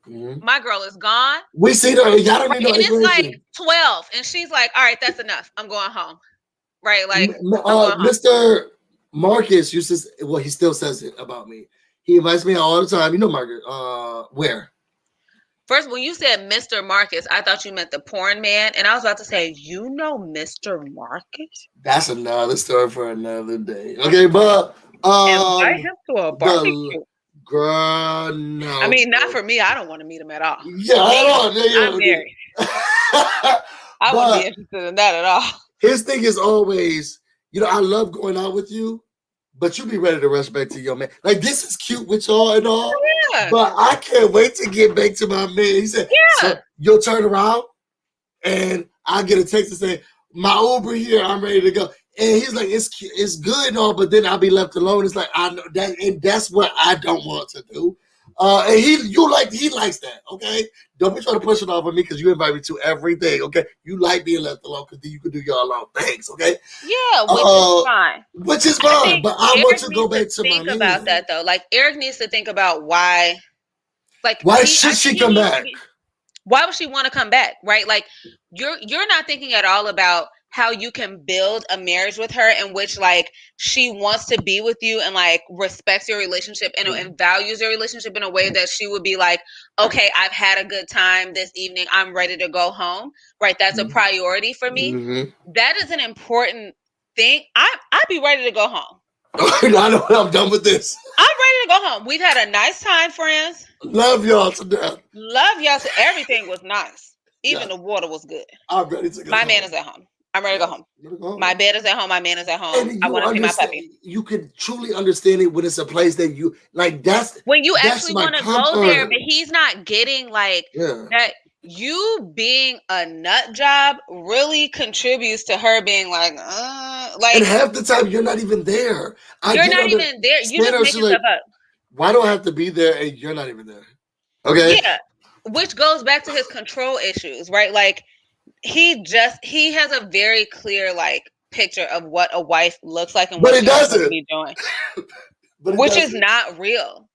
My girl is gone. We see her. Y'all don't need no and it's like explanation. 12, and she's like, "All right, that's enough. I'm going home." Right? Like, Mr. Marcus used to. Well, he still says it about me. He invites me out all the time. You know, Marcus. Where? First, when you said Mr. Marcus, I thought you meant the porn man, and I was about to say, you know, Mr. Marcus. That's another story for another day. Okay, but invite him to a barbecue. Girl, no. I mean, not for me. I don't want to meet him at all. Yeah, I'm married. I wouldn't be interested in that at all. His thing is always, you know, I love going out with you, but you be ready to rush back to your man. Like, this is cute with y'all and all, but I can't wait to get back to my man. He said, so you'll turn around and I get a text to say, my Uber here, I'm ready to go. And he's like, it's good and all, but then I'll be left alone. It's like, I know that, and that's what I don't want to do. And he likes that, okay? Don't be trying to push it off on me because you invite me to everything, okay? You like being left alone because then you can do your own things, okay? Yeah, which is fine. Which is fine, but I want to go back to my man. Think about that though. Like, Erik needs to think about why. Like, why should she come back? Why would she want to come back, right? Like, you're not thinking at all about how you can build a marriage with her in which, like, she wants to be with you and, like, respects your relationship and values your relationship in a way that she would be like, okay, I've had a good time this evening, I'm ready to go home, right? That's a priority for me. That is an important thing. I'd be ready to go home. I know, I'm done with this. I'm ready to go home. We've had a nice time, friends. Love y'all to death. Love y'all to everything was nice. Even the water was good. I'm ready to go. My man is at home. I'm ready to go home. My bed is at home. My man is at home. I want to see my puppy. You can truly understand it when it's a place that you like. That's when you actually want to go there, but he's not getting like that. You being a nut job really contributes to her being like. And half the time you're not even there. You're not even there. You just make stuff up. Why do I have to be there and you're not even there? Okay. Yeah, which goes back to his control issues, right? Like. He has a very clear like picture of what a wife looks like and what she's supposed to be doing, which is not real.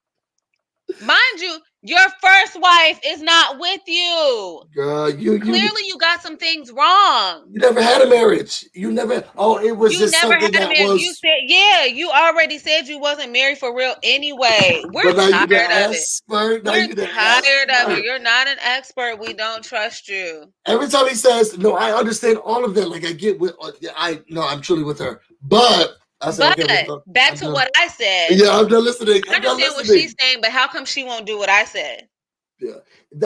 Mind you, your first wife is not with you. Girl, clearly you got some things wrong. You never had a marriage. You never. Oh, it was just something that was. You said, you already said you wasn't married for real anyway. We're tired of it. We're tired of it. You're not an expert. We don't trust you. Every time he says, "No, I understand all of that." Like I get with, I'm truly with her, but. But back to what I said. Yeah, I'm done listening. I understand what she's saying, but how come she won't do what I said? Yeah,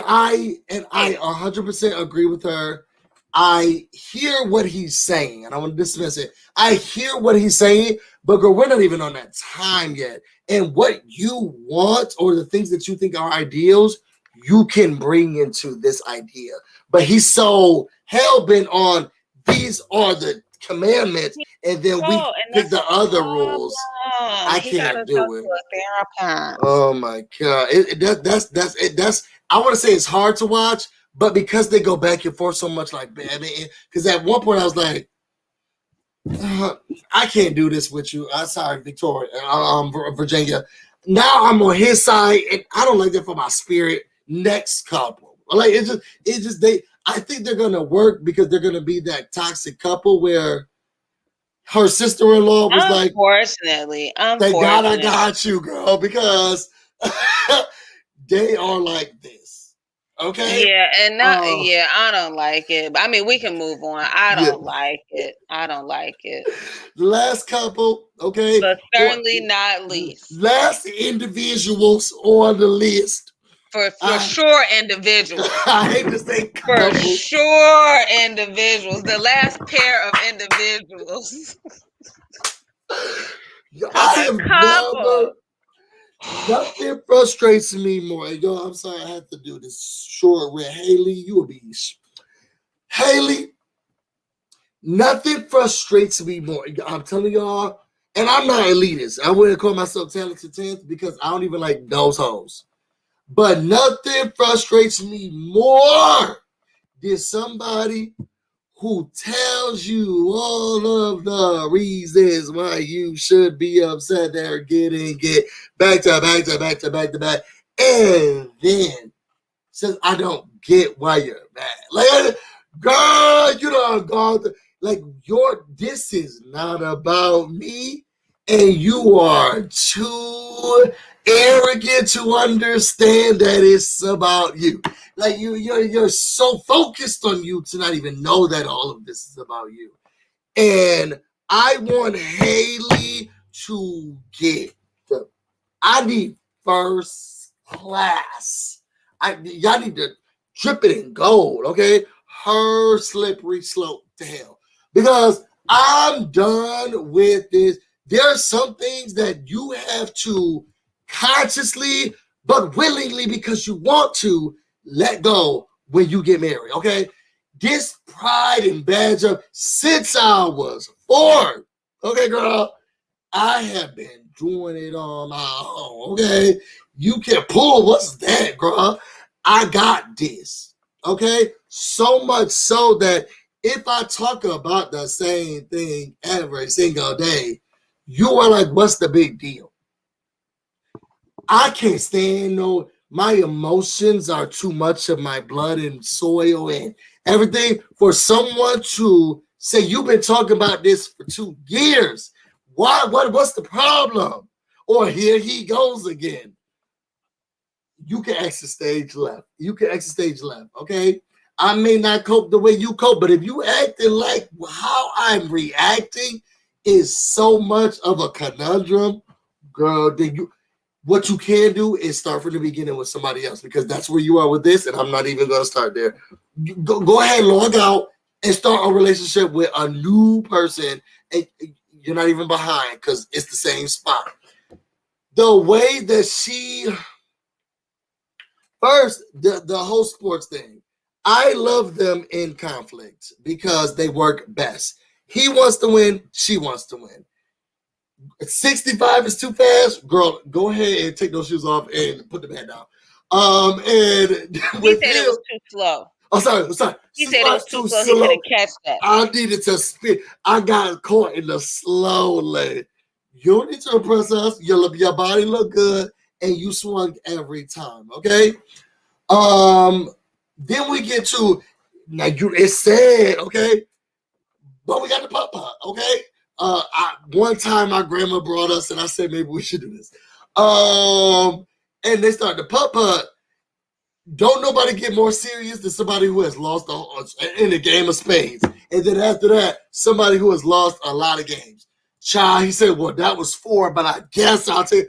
I 100% agree with her. I hear what he's saying, and I want to dismiss it. I hear what he's saying, but girl, we're not even on that time yet. And what you want or the things that you think are ideals, you can bring into this idea. But he's so hell-bent on these are the commandments, and then we pick the other rules. I can't do it. Oh my god! That's. I want to say it's hard to watch, but because they go back and forth so much, like because at one point I was like, I can't do this with you. I'm sorry, Victoria, Virginia. Now I'm on his side, and I don't like that for my spirit. Next couple, like it's just they. I think they're gonna work because they're gonna be that toxic couple where her sister-in-law was like, unfortunately, thank God I got you, girl, because they are like this. Okay. Yeah, and I don't like it. I mean, we can move on. I don't like it. The last couple, okay, but certainly not least. Last individuals on the list. For sure, individuals. I hate to say couple. For sure, individuals. The last pair of individuals. I have never. Nothing frustrates me more. Yo, I'm sorry I have to do this short with Haley. You will be Haley. Nothing frustrates me more. I'm telling y'all, and I'm not elitist. I wouldn't call myself talented 10th because I don't even like those hoes. But nothing frustrates me more than somebody who tells you all of the reasons why you should be upset. They're getting back to back. And then says, I don't get why you're mad. Like, girl, you don't go like this is not about me, and you are too arrogant to understand that it's about you. Like you're so focused on you to not even know that all of this is about you. And I want Haley to get I need first class. Y'all need to drip it in gold, okay? Her slippery slope to hell. Because I'm done with this. There are some things that you have to consciously but willingly, because you want to, let go when you get married, okay? This pride and badge up since I was 4. Okay, girl? I have been doing it on my own, okay? You can pull, what's that, girl? I got this, okay? So much so that if I talk about the same thing every single day, you are like, what's the big deal? I can't stand my emotions are too much of my blood and soil and everything for someone to say, you've been talking about this for 2 years. Why? What's the problem? Or here he goes again. You can exit stage left. Okay? I may not cope the way you cope, but if you acting like how I'm reacting is so much of a conundrum, girl, then what you can do is start from the beginning with somebody else, because that's where you are with this, and I'm not even going to start there. Go ahead, log out, and start a relationship with a new person, and you're not even behind because it's the same spot. The way that first, the whole sports thing, I love them in conflict because they work best. He wants to win, she wants to win. 65 is too fast, girl. Go ahead and take those shoes off and put the band down. And he said it was too slow. Oh, sorry. He said it was too slow. He couldn't catch that. I needed to spin. I got caught in the slow lane. You don't need to impress us. Your body look good, and you swung every time. Okay. Then we get to now. It's sad. Okay, but we got the putt. Okay. One time my grandma brought us, and I said maybe we should do this. And they start the putt. Don't nobody get more serious than somebody who has lost in a game of spades. And then after that, somebody who has lost a lot of games. Child, he said, well, that was 4, but I guess I'll take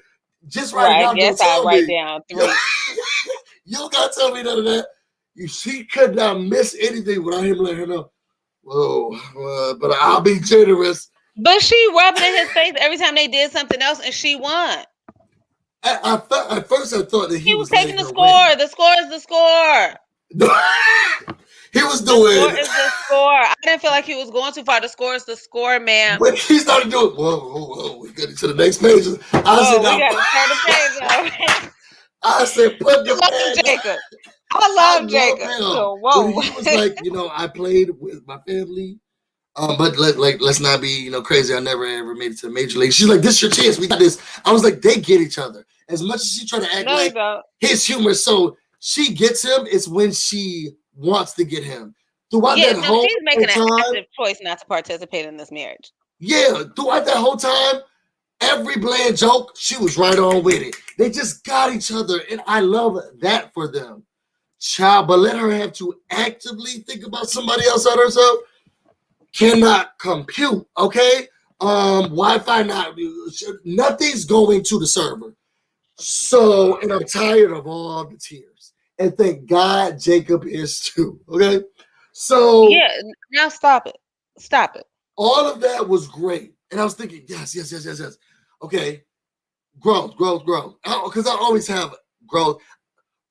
just write it down. I guess I'll write down 3. You don't got to tell me none of that. She could not miss anything without him letting her know. Whoa, but I'll be generous. But she rubbed it in his face every time they did something else, and she won. At first, I thought that he was taking the score. Win. The score is the score. He was doing. The score is the score. I didn't feel like he was going too far. The score is the score, man. When he started doing, whoa, we got to the next page. I said, we got to turn the page off. I said, put the page. Jacob. I love Jacob. So, whoa. When he was like, I played with my family. But let's not be crazy. I never ever made it to the major league. She's like, this is your chance. We got this. I was like, they get each other. As much as she tried to act his humor, so she gets him. It's when she wants to get him. Throughout that whole she's making an active choice not to participate in this marriage. Yeah, throughout that whole time, every bland joke, she was right on with it. They just got each other, and I love that for them. Child, but let her have to actively think about somebody else out herself. Cannot compute, okay? Wi-Fi nothing's going to the server. So, and I'm tired of all the tears. And thank God Jacob is too, okay? So yeah, now stop it. All of that was great. And I was thinking, yes. Okay, growth. Because I always have growth.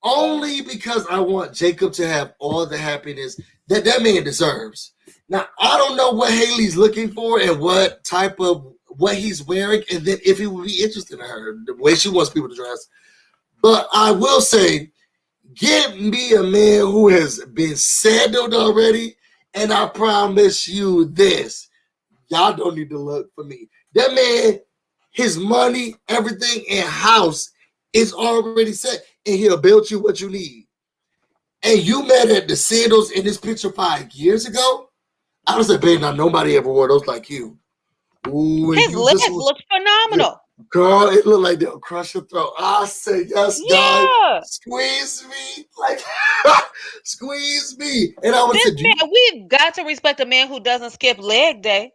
Only because I want Jacob to have all the happiness that man deserves. Now, I don't know what Haley's looking for and what type of what he's wearing, and then if he would be interested in her, the way she wants people to dress. But I will say, give me a man who has been sandaled already, and I promise you this. Y'all don't need to look for me. That man, his money, everything, and house is already set, and he'll build you what you need. And you met at the sandals in this picture 5 years ago? I was like, babe, now nobody ever wore those like you. Ooh, his legs look phenomenal. Girl, it looked like they'll crush your throat. I said, yes, guy, Yeah. squeeze me. Like, squeeze me. And I would say, we've got to respect a man who doesn't skip leg day.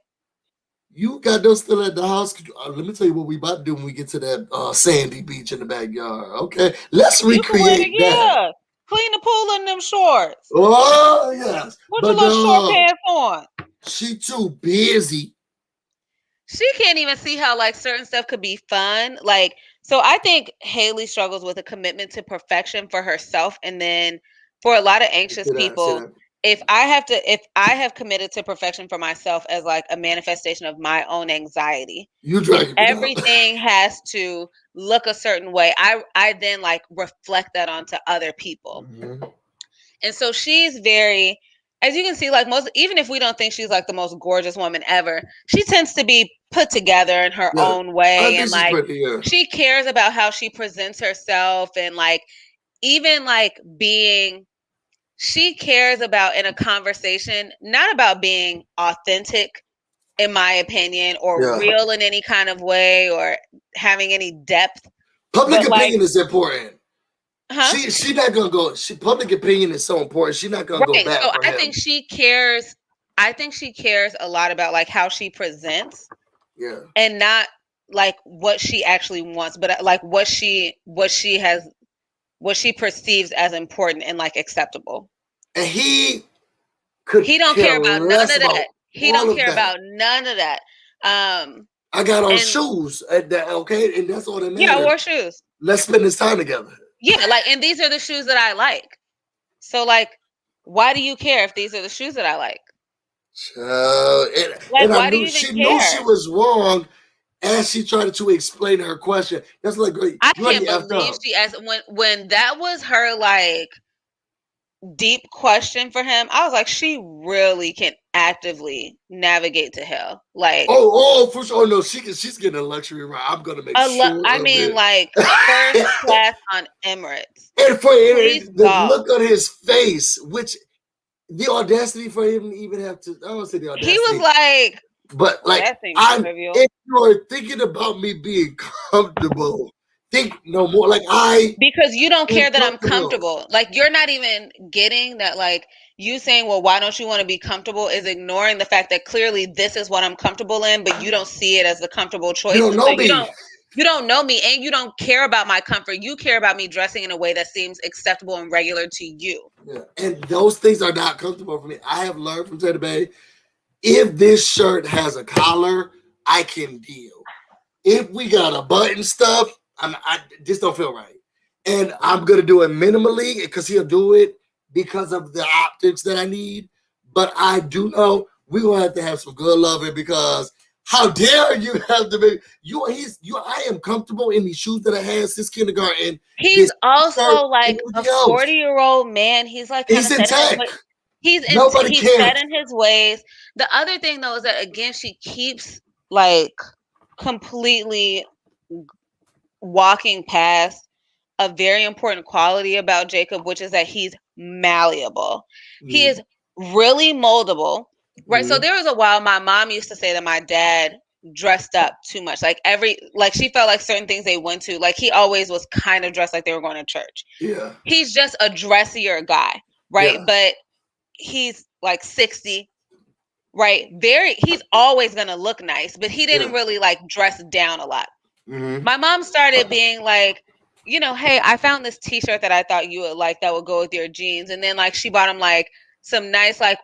You got those still at the house? Let me tell you what we about to do when we get to that sandy beach in the backyard. Okay, let's recreate that. Clean the pool in them shorts. Oh yes, put your little short pants on. She too busy. She can't even see how like certain stuff could be fun. Like, so I think Haley struggles with a commitment to perfection for herself, and then for a lot of anxious people, if I have committed to perfection for myself as like a manifestation of my own anxiety, everything has to look a certain way. I then like reflect that onto other people. Mm-hmm. And so she's very, as you can see, like most, even if we don't think she's like the most gorgeous woman ever, she tends to be put together in her own way. And like, she cares about how she presents herself, and like, even like being, she cares about in a conversation, not about being authentic, in my opinion, or real in any kind of way, or having any depth. Public opinion is important. Huh? She not gonna go. Public opinion is so important. She's not gonna go back. So I think she cares. I think she cares a lot about like how she presents. Yeah. And not like what she actually wants, but like what she perceives as important and like acceptable. And he don't care about none of that. He don't care about none of that. I got on shoes at that, okay, and that's all that matters. Yeah, I wore shoes. Let's spend this time together. Yeah, like, and these are the shoes that I like. So, like, why do you care if these are the shoes that I like? And why do you even care? Knew she was wrong as she tried to explain her question. That's like, I can't believe she asked when that was her like deep question for him. I was like, she really can actively navigate to hell. Like, for sure. Oh no, she's getting a luxury ride. I'm gonna make sure. I mean, like first class on Emirates. And for the look on his face, which the audacity for him to even have to, I don't say the audacity. He was like, but like, if you're thinking about me being comfortable, think no more. Like because you don't care that I'm comfortable. Like, you're not even getting that. Like, you saying, well, why don't you want to be comfortable, is ignoring the fact that clearly this is what I'm comfortable in, but you don't see it as the comfortable choice. You don't know me. You don't know me, and you don't care about my comfort. You care about me dressing in a way that seems acceptable and regular to you. Yeah. And those things are not comfortable for me. I have learned from Teddy Bay, if this shirt has a collar, I can deal. If we got a button stuff, I just don't feel right. And I'm going to do it minimally because he'll do it because of the optics that I need. But I do know we're going to have some good loving, because how dare you have to be I am comfortable in these shoes that I had since kindergarten. He's also like a 40-year-old man. He's like, he's in tech. He's set in his ways. The other thing though is that, again, she keeps like completely walking past a very important quality about Jacob, which is that he's malleable. He is really moldable. Right. So there was a while my mom used to say that my dad dressed up too much. Like she felt like certain things they went to, like he always was kind of dressed like they were going to church. Yeah. He's just a dressier guy. Right. Yeah. But he's like 60. Right. He's always going to look nice, but he didn't really like dress down a lot. Mm-hmm. My mom started being like, you know, hey, I found this t-shirt that I thought you would like that would go with your jeans. And then like she bought him like some nice like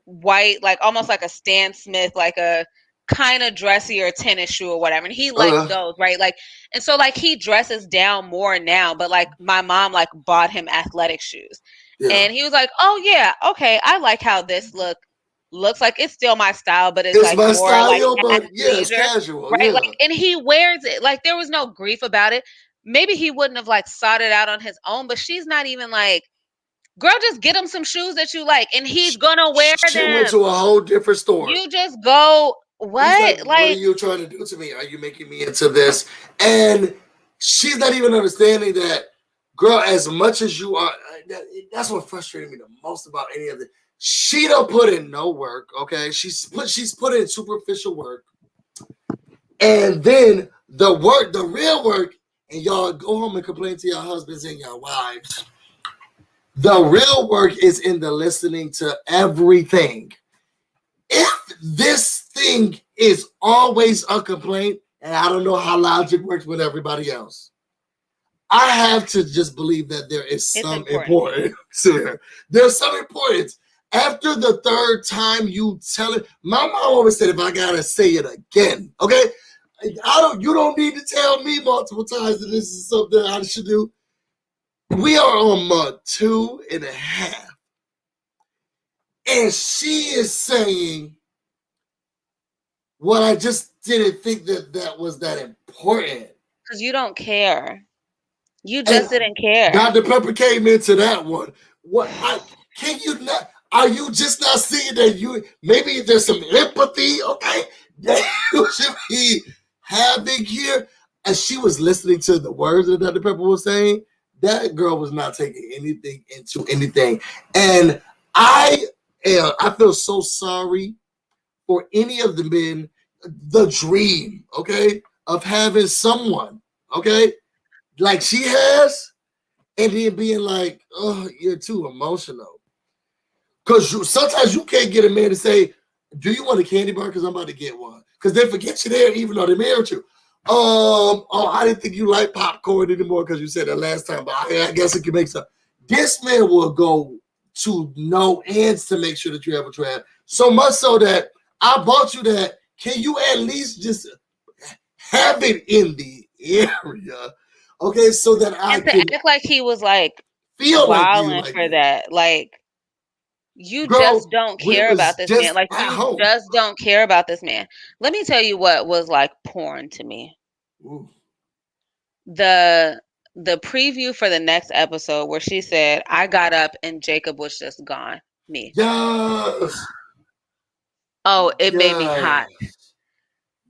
white, like almost like a Stan Smith, like a kind of dressier tennis shoe or whatever. And he likes those, right? Like, and so like he dresses down more now, but like my mom like bought him athletic shoes. Yeah. And he was like, oh yeah, okay, I like how this looks like it's still my style, but it's like my more style, like but yeah, it's casual, right? Yeah. Like, and he wears it. Like, there was no grief about it. Maybe he wouldn't have like sought it out on his own, but she's not even like, girl, just get him some shoes that you like, and he's gonna wear them. She went to a whole different store. You just go, what? Like, what are you trying to do to me? Are you making me into this? And she's not even understanding that girl, as much as you are, that's what frustrated me the most about any of it. She don't put in no work, okay? She's put in superficial work. And then the real work, and y'all go home and complain to your husbands and your wives. The real work is in the listening to everything. If this thing is always a complaint, and I don't know how logic works with everybody else, I have to just believe that there is some importance here. There's some importance. After the third time you tell it, my mom always said, if I gotta say it again, okay? You don't need to tell me multiple times that this is something I should do. We are on month 2.5. And she is saying, well, I just didn't think that was that important. Because you don't care. You just didn't care. Dr. Pepper came into that one. Can you not? Are you just not seeing that maybe there's some empathy, okay, that you should be having here? As she was listening to the words that Dr. Pepper was saying, that girl was not taking anything into anything. And I feel so sorry for any of the men, the dream, okay, of having someone, okay, like she has, and then being like, oh, you're too emotional. Because sometimes you can't get a man to say, do you want a candy bar? Because I'm about to get one. Because they forget you there, even though they married you. I didn't think you like popcorn anymore because you said that last time, but I guess it can make some. This man will go to no ends to make sure that you have a trap. So much so that I bought you that. Can you at least just have it in the area? Okay, so that I can act like he was like feel wilding like for that. Like, you girl, just don't care about this man. Like, you just don't care about this man. Let me tell you what was like porn to me. Ooh. The preview for the next episode where she said, I got up and Jacob was just gone. Me. Yes. Oh, it made me hot.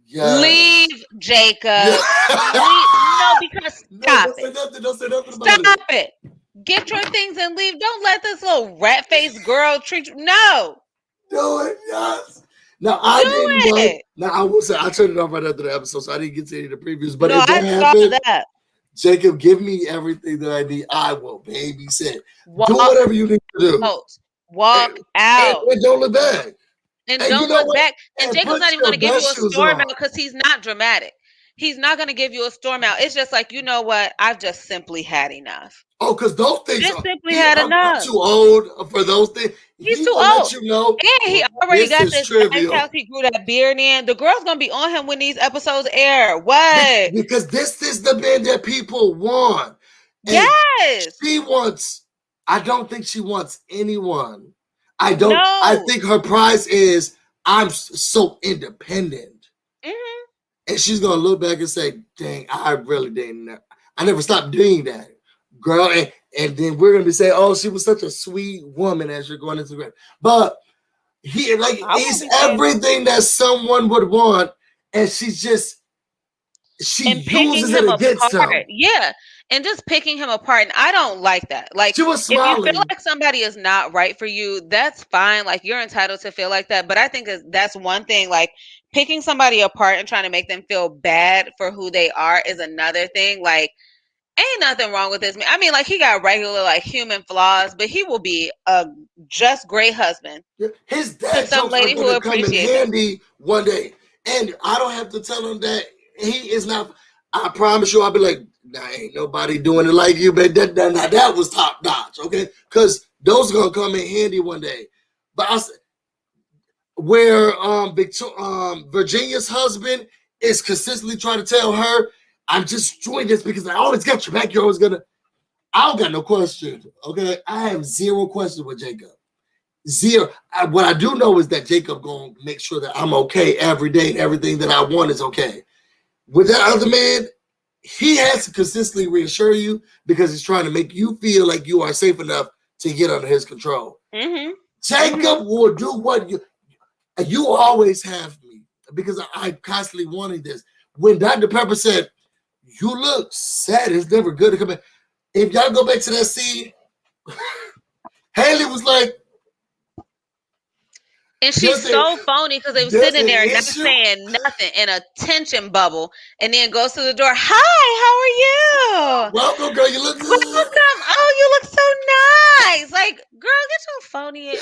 Yes. Leave, Jacob. Yes. No, because stop it. Don't say nothing about stop it. Get your things and leave. Don't let this little rat-faced girl treat you. No. Do it, yes. Now, I didn't like. Now, I will say, I turned it off right after the episode, so I didn't get to any of the previews. But no, if that happened, Jacob, give me everything that I need. I will babysit. Do whatever you need to do. Walk out. And don't look back. And don't look back. And Jacob's not even going to give you a storm out because he's not dramatic. He's not going to give you a storm out. It's just like, you know what? I've just simply had enough. Oh, because those things just simply had enough. I'm too old for those things. He's too old. Let you know, and he already got this nice house. He grew that beard in. The girl's going to be on him when these episodes air. What? Because this is the man that people want. And yes. She wants, I don't think she wants anyone. I don't. No. I think her prize is, I'm so independent. Mm-hmm. And she's going to look back and say, dang, I really didn't. I never stopped doing that. Girl, and then we're going to be saying, oh, she was such a sweet woman as you're going into the. But he's everything that someone would want. And she uses it against him. Yeah. And just picking him apart. And I don't like that. Like, she was smiling. If you feel like somebody is not right for you, that's fine. Like, you're entitled to feel like that. But I think that's one thing. Like, picking somebody apart and trying to make them feel bad for who they are is another thing. Like, ain't nothing wrong with this man. I mean, like, he got regular, like, human flaws, but he will be a just great husband. Yeah. His dad some lady who appreciates handy one day. And I don't have to tell him that he is not. I promise you, I'll be like, nah, ain't nobody doing it like you, but that was top notch, okay? Because those are going to come in handy one day. But I said, where Virginia's husband is consistently trying to tell her, I'm just doing this because I always got your back. You're always gonna. I don't got no question. Okay, I have zero question with Jacob. Zero. What I do know is that Jacob gonna make sure that I'm okay every day and everything that I want is okay. With that other man, he has to consistently reassure you because he's trying to make you feel like you are safe enough to get under his control. Mm-hmm. Jacob will do what you always have me because I'm constantly wanting this. When Dr. Pepper said, you look sad. It's never good to come in. if y'all go back to that scene, Haley was like, and she's so phony because they were sitting there not saying nothing in a tension bubble, and then goes to the door. Hi, how are you? Welcome, girl. You look good. Welcome. Oh, you look so nice. Like, girl, get your phony.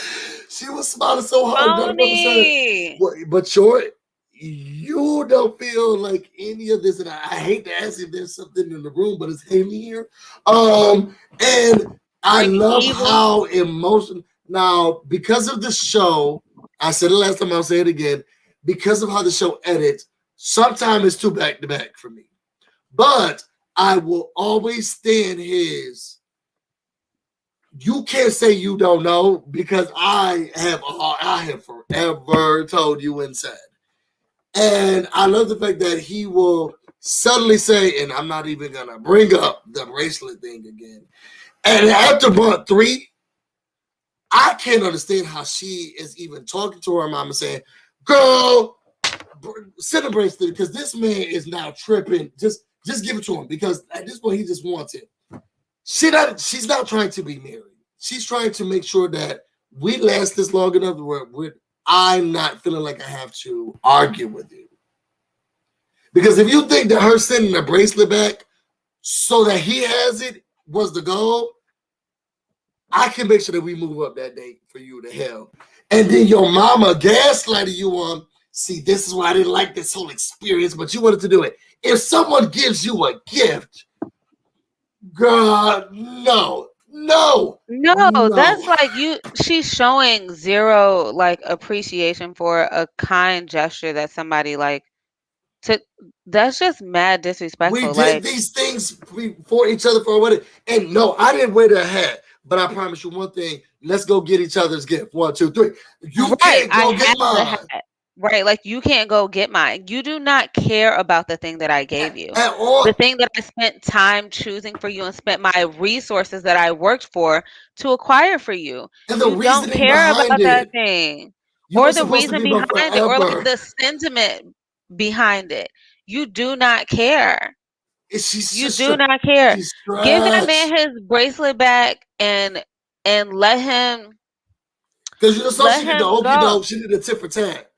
She was smiling so hard. Phony. But short, you don't feel like any of this, and I hate to ask if there's something in the room, but it's Haley here. And I love how emotional. Now, because of the show, I said it last time, I'll say it again. Because of how the show edits, sometimes it's too back to back for me. But I will always stand his. You can't say you don't know, because I have forever told you and said. And I love the fact that he will suddenly say, and I'm not even gonna bring up the bracelet thing again. And after month 3, I can't understand how she is even talking to her mom and saying, girl, send a bracelet, because this man is now tripping. Just give it to him, because at this point he just wants it. She's not trying to be married. She's trying to make sure that we last this long enough where I'm not feeling like I have to argue with you. Because if you think that her sending a bracelet back so that he has it was the goal, I can make sure that we move up that date for you to hell. And then your mama gaslighted you on, see, this is why I didn't like this whole experience, but you wanted to do it. If someone gives you a gift, God, no. That's like she's showing zero like appreciation for a kind gesture that somebody like took. That's just mad disrespectful. We did these things for each other for a wedding. And no, I didn't wear the hat, but I promise you one thing. Let's go get each other's gift. 1, 2, 3. You can't go get mine. Right, like you can't go get mine. You do not care about the thing that I gave you. At all. The thing that I spent time choosing for you and spent my resources that I worked for to acquire for you. And the you don't care about that thing. Or the reason behind it, or like the sentiment behind it. You do not care. You do not care. Give that man his bracelet back and let him. Because you saw she did the okie doke, she did the tit for tat.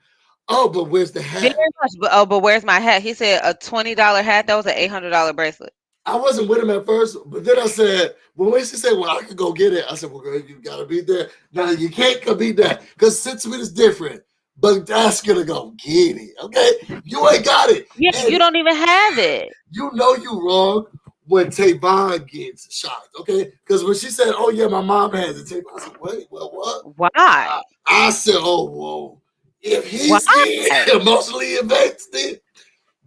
Oh, but where's the hat? Very much, but where's my hat? He said a $20 hat. That was an $800 bracelet. I wasn't with him at first, but then I said, well, when she said, well, I could go get it, I said, well, girl, you gotta be there. Now you can't go be there because sentiment is different. But that's gonna go get it, okay? You ain't got it. Yeah, and you don't even have it. You know you wrong when Tavon gets shocked, okay? Because when she said, oh yeah, my mom has it, Tavon, I said, wait, well, what? Why? I said, oh, whoa. If he's emotionally invested,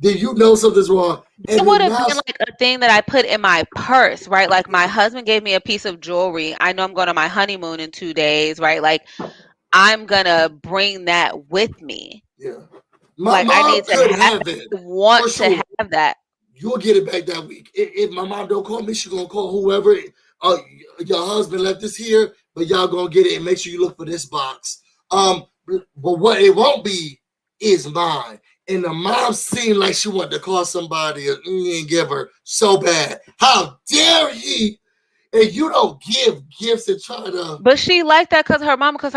then you know something's wrong. And it would have been like a thing that I put in my purse, right? Like my husband gave me a piece of jewelry. I know I'm going on my honeymoon in 2 days, right? Like I'm gonna bring that with me. Yeah. Like I need to have it. Want to have that. You'll get it back that week. If my mom don't call me, she's gonna call whoever. Your husband left this here, but y'all gonna get it and make sure you look for this box. But what it won't be is mine. And the mom seemed like she wanted to call somebody and give her so bad. How dare he? And you don't give gifts and try to. But she liked that because her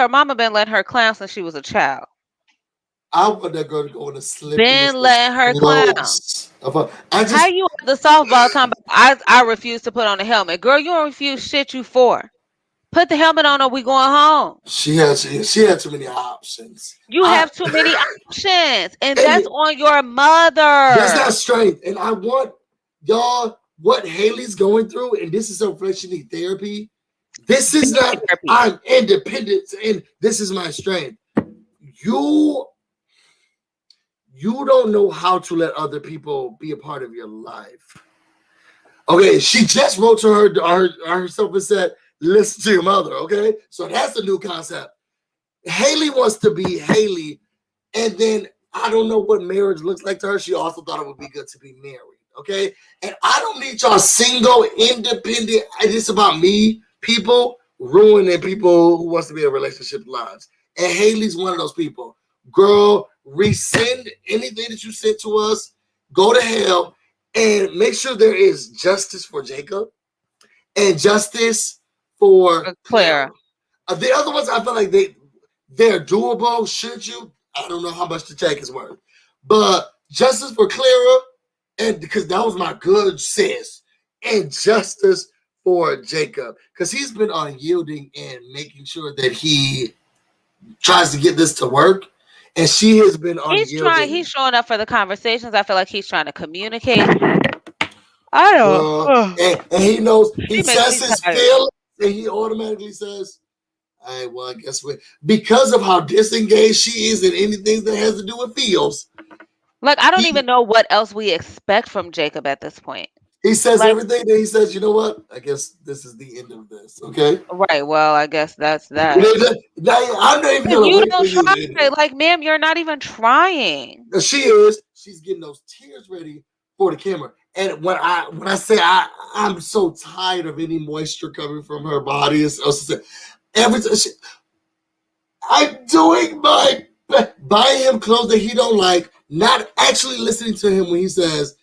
mama been letting her clown since she was a child. I want that girl to go in a slip. Been letting her clown. How you at the softball time? I refuse to put on a helmet. Girl, you don't refuse shit you for. Put the helmet on or we going home. She had too many options. You have too many options. And that's on your mother. That's not strength. And I want y'all what Haley's going through, and this is her she need therapy. This is not therapy. I'm independent and this is my strength. You don't know how to let other people be a part of your life. Okay, she just wrote to herself and said, listen to your mother, okay? So that's a new concept. Haley wants to be Haley, and then I don't know what marriage looks like to her. She also thought it would be good to be married, okay? And I don't need y'all single, independent, it's about me, people ruining people who wants to be in relationship lives. And Haley's one of those people. Girl, resend anything that you sent to us, go to hell, and make sure there is justice for Jacob. and justice for Clara. Clara. The other ones, I feel like they're doable. Should you? I don't know how much the check is worth, but justice for Clara, and because that was my good sis, and justice for Jacob, because he's been unyielding and making sure that he tries to get this to work, and she has been unyielding. He's showing up for the conversations. I feel like he's trying to communicate. I don't. And he knows, he says his tired. feelings, and he automatically says, all right, well, I guess because of how disengaged she is in anything that has to do with feels. Like, I don't even know what else we expect from Jacob at this point. He says everything that he says, you know what? I guess this is the end of this, okay? Right, well, I guess that's that. I'm not even going to wait for you to try. Like, ma'am, you're not even trying. She is. She's getting those tears ready for the camera. And when I say I'm so tired of any moisture coming from her body, I'm doing my buying him clothes that he don't like, not actually listening to him when he says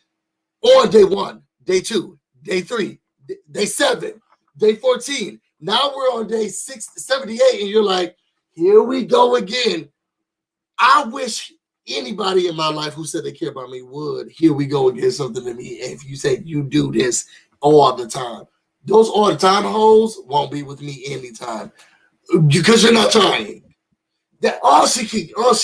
on day 1, day 2, day 3, day 7, day 14. Now we're on day 78, and you're like, here we go again. I wish anybody in my life who said they care about me would. Here we go again, something to me. If you say you do this all the time, those all the time hoes won't be with me anytime because you're not trying. That all she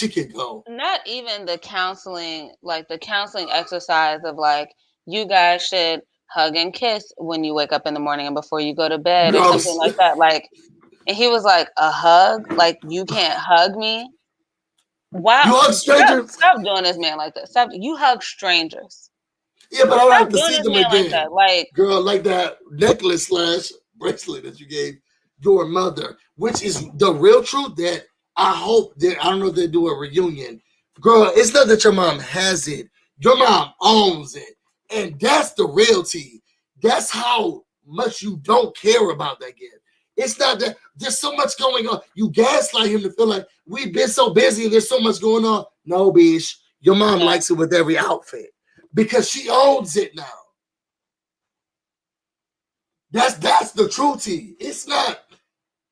can go. Not even the counseling, like the counseling exercise of like, you guys should hug and kiss when you wake up in the morning and before you go to bed or something like that. Like, and he was like, a hug? Like, you can't hug me? Wow. You hug strangers? Stop doing this man like that. Stop. You hug strangers. Yeah, but I don't have to see them again. Like that. Like, girl, like that necklace / bracelet that you gave your mother, which is the real truth that I hope that, I don't know if they do a reunion. Girl, it's not that your mom has it. Your mom owns it. And that's the realty. That's how much you don't care about that gift. It's not that there's so much going on. You gaslight him to feel like we've been so busy and there's so much going on. No, bitch. Your mom likes it with every outfit because she owns it now. That's the true tea. It's not,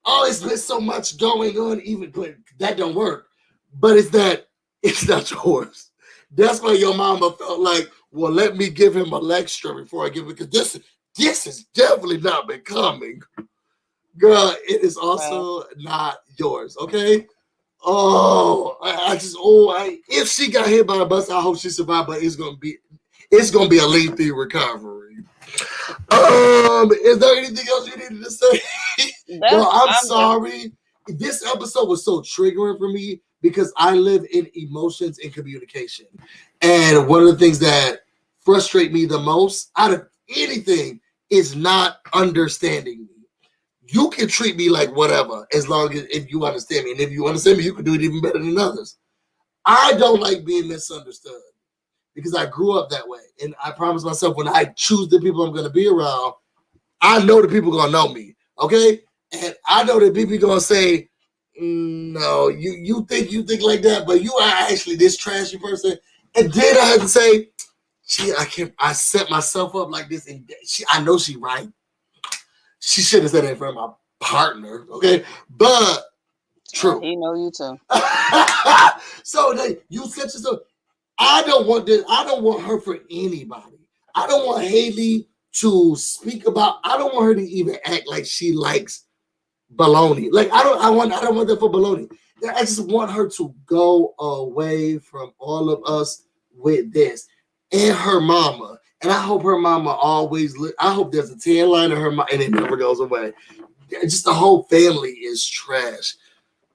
oh, it's been so much going on, even, but that don't work. But it's that it's not yours. That's why your mama felt like, well, let me give him a lecture before I give it, because this is definitely not becoming. Girl, it is also not yours, okay? Oh, if she got hit by a bus, I hope she survived, but it's gonna be a lengthy recovery. Is there anything else you needed to say? No, I'm sorry. This episode was so triggering for me because I live in emotions and communication. And one of the things that frustrate me the most out of anything is not understanding me. You can treat me like whatever as long as if you understand me. And if you understand me, you can do it even better than others. I don't like being misunderstood because I grew up that way. And I promise myself when I choose the people I'm going to be around, I know the people going to know me. Okay? And I know that people going to say, no, you think like that, but you are actually this trashy person. And then I have to say, gee, I set myself up like this. And I know she right. She should have said that in front of my partner. Okay? But true. He know you too. So you set yourself. I don't want this. I don't want her for anybody. I don't want Haley to speak about. I don't want her to even act like she likes baloney. Like I don't want that for baloney. I just want her to go away from all of us with this and her mama. And I hope her mama always. I hope there's a tan line in her mama and it never goes away. Just the whole family is trash.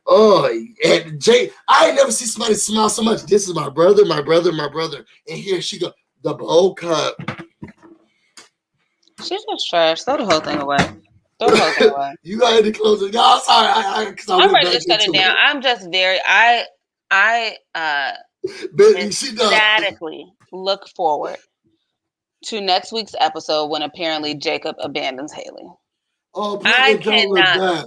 Oh, and Jay, I ain't never seen somebody smile so much. This is my brother. And here she go, the bowl cut. She's just trash. Throw the whole thing away. You got to close it. No, sorry. I'm ready to shut it down. I'm just very, I ecstatically look forward to next week's episode when apparently Jacob abandons Haley. Oh, I cannot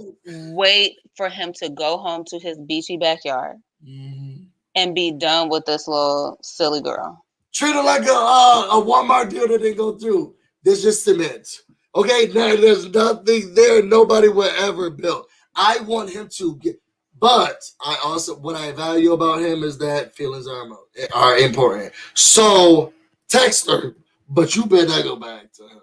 wait for him to go home to his beachy backyard and be done with this little silly girl. Treat her like a Walmart deal that didn't go through. There's just cement. Okay, now there's nothing there nobody will ever build. I want him to get, but I also what I value about him is that feelings are important. So text her, but you better not go back to her.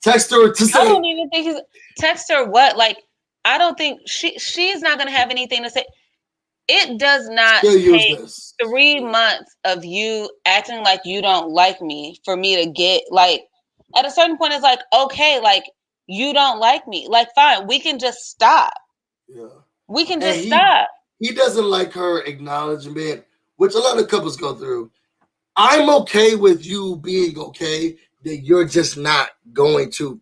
Text her to say. I don't even think he's text her what like. I don't think she's not gonna have anything to say. It does not take 3 months of you acting like you don't like me for me to get like at a certain point it's like, okay, like you don't like me. Like fine, we can just stop. Yeah. We can just stop. He doesn't like her acknowledgement, which a lot of couples go through. I'm okay with you being okay that you're just not going to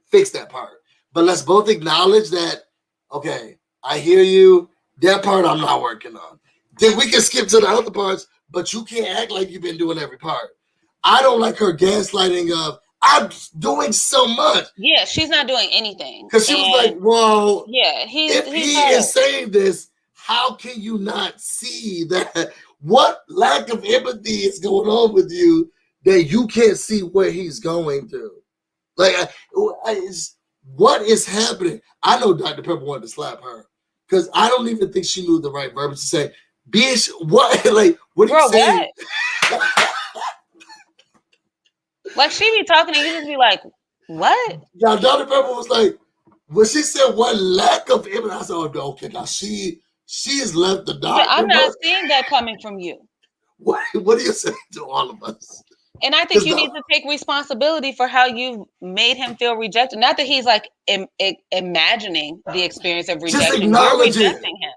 fix that part. But let's both acknowledge that, okay, I hear you. That part I'm not working on. Then we can skip to the other parts, but you can't act like you've been doing every part. I don't like her gaslighting of, I'm doing so much. Yeah, she's not doing anything. Because she was like, well, yeah, if he is saying this, how can you not see that? What lack of empathy is going on with you that you can't see where he's going through? Like, what is happening? I know Dr. Pepper wanted to slap her because I don't even think she knew the right verbiage to say. Bitch, what? Like, what are you saying? Like, she be talking and you just be like, what? Now, Dr. Pepper was like, when she said what lack of empathy, I said, oh, no, okay, now she has left the doctor. Yeah, I'm not seeing that coming from you. What are you saying to all of us? And I think you need to take responsibility for how you made him feel rejected. Not that he's like imagining the experience of rejection. You're rejecting him.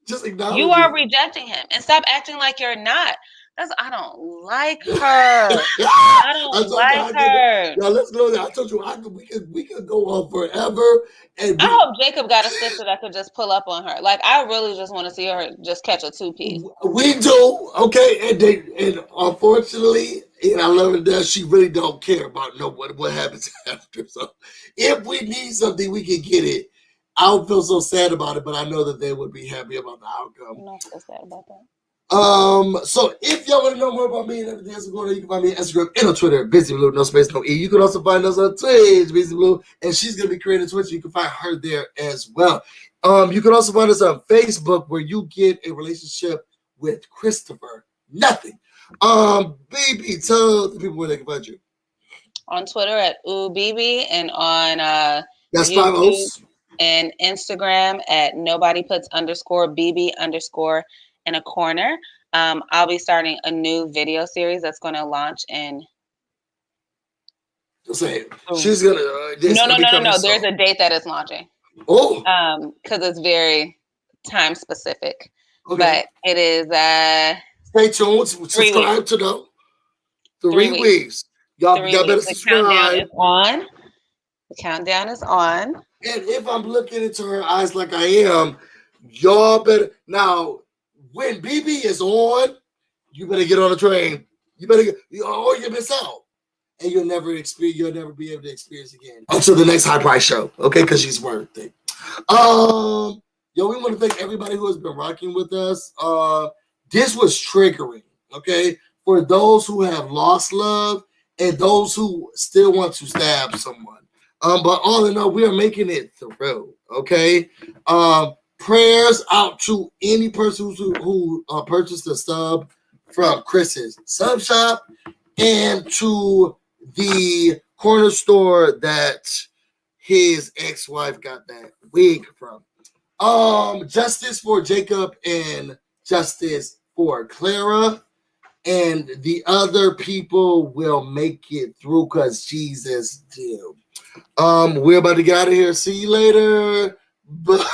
Just acknowledge you are rejecting him. And stop acting like you're not. I don't like her. I don't like her. Now let's go there. I told you we could go on forever. And I hope Jacob got a sister that could just pull up on her. Like, I really just want to see her just catch a 2-piece. We do, okay, and unfortunately, and I love it that she really don't care about what happens after. So if we need something, we can get it. I don't feel so sad about it, but I know that they would be happy about the outcome. I'm not so sad about that. So if y'all want to know more about me and everything else going on, you can find me on Instagram and on Twitter, BusyBlu, no space, no E. You can also find us on Twitch, BusyBlu, and she's gonna be creating Twitch. You can find her there as well. You can also find us on Facebook where you get a relationship with Christopher. Nothing. Baby, tell the people where they can find you. On Twitter at BB and on that's YouTube and Instagram at nobody_puts_BB_ in a corner. I'll be starting a new video series that's going to launch in. Say it. She's gonna. No. There's a date that is launching. Oh. Because it's very time specific. Okay. But it is. Stay tuned. Subscribe to them. 3 weeks. Y'all better subscribe. The countdown is on. And if I'm looking into her eyes like I am, y'all better now. When BB is on, you better get on the train. You better get, or you miss out, and you'll never be able to experience again until the next high price show. Okay, because she's worth it. Yo, we want to thank everybody who has been rocking with us. This was triggering. Okay, for those who have lost love and those who still want to stab someone. But all in all, we are making it through. Okay. Prayers out to any person who purchased a sub from Chris's sub shop and to the corner store that his ex-wife got that wig from. Justice for Jacob and justice for Clara, and the other people will make it through because Jesus did. We're about to get out of here. See you later. Bye.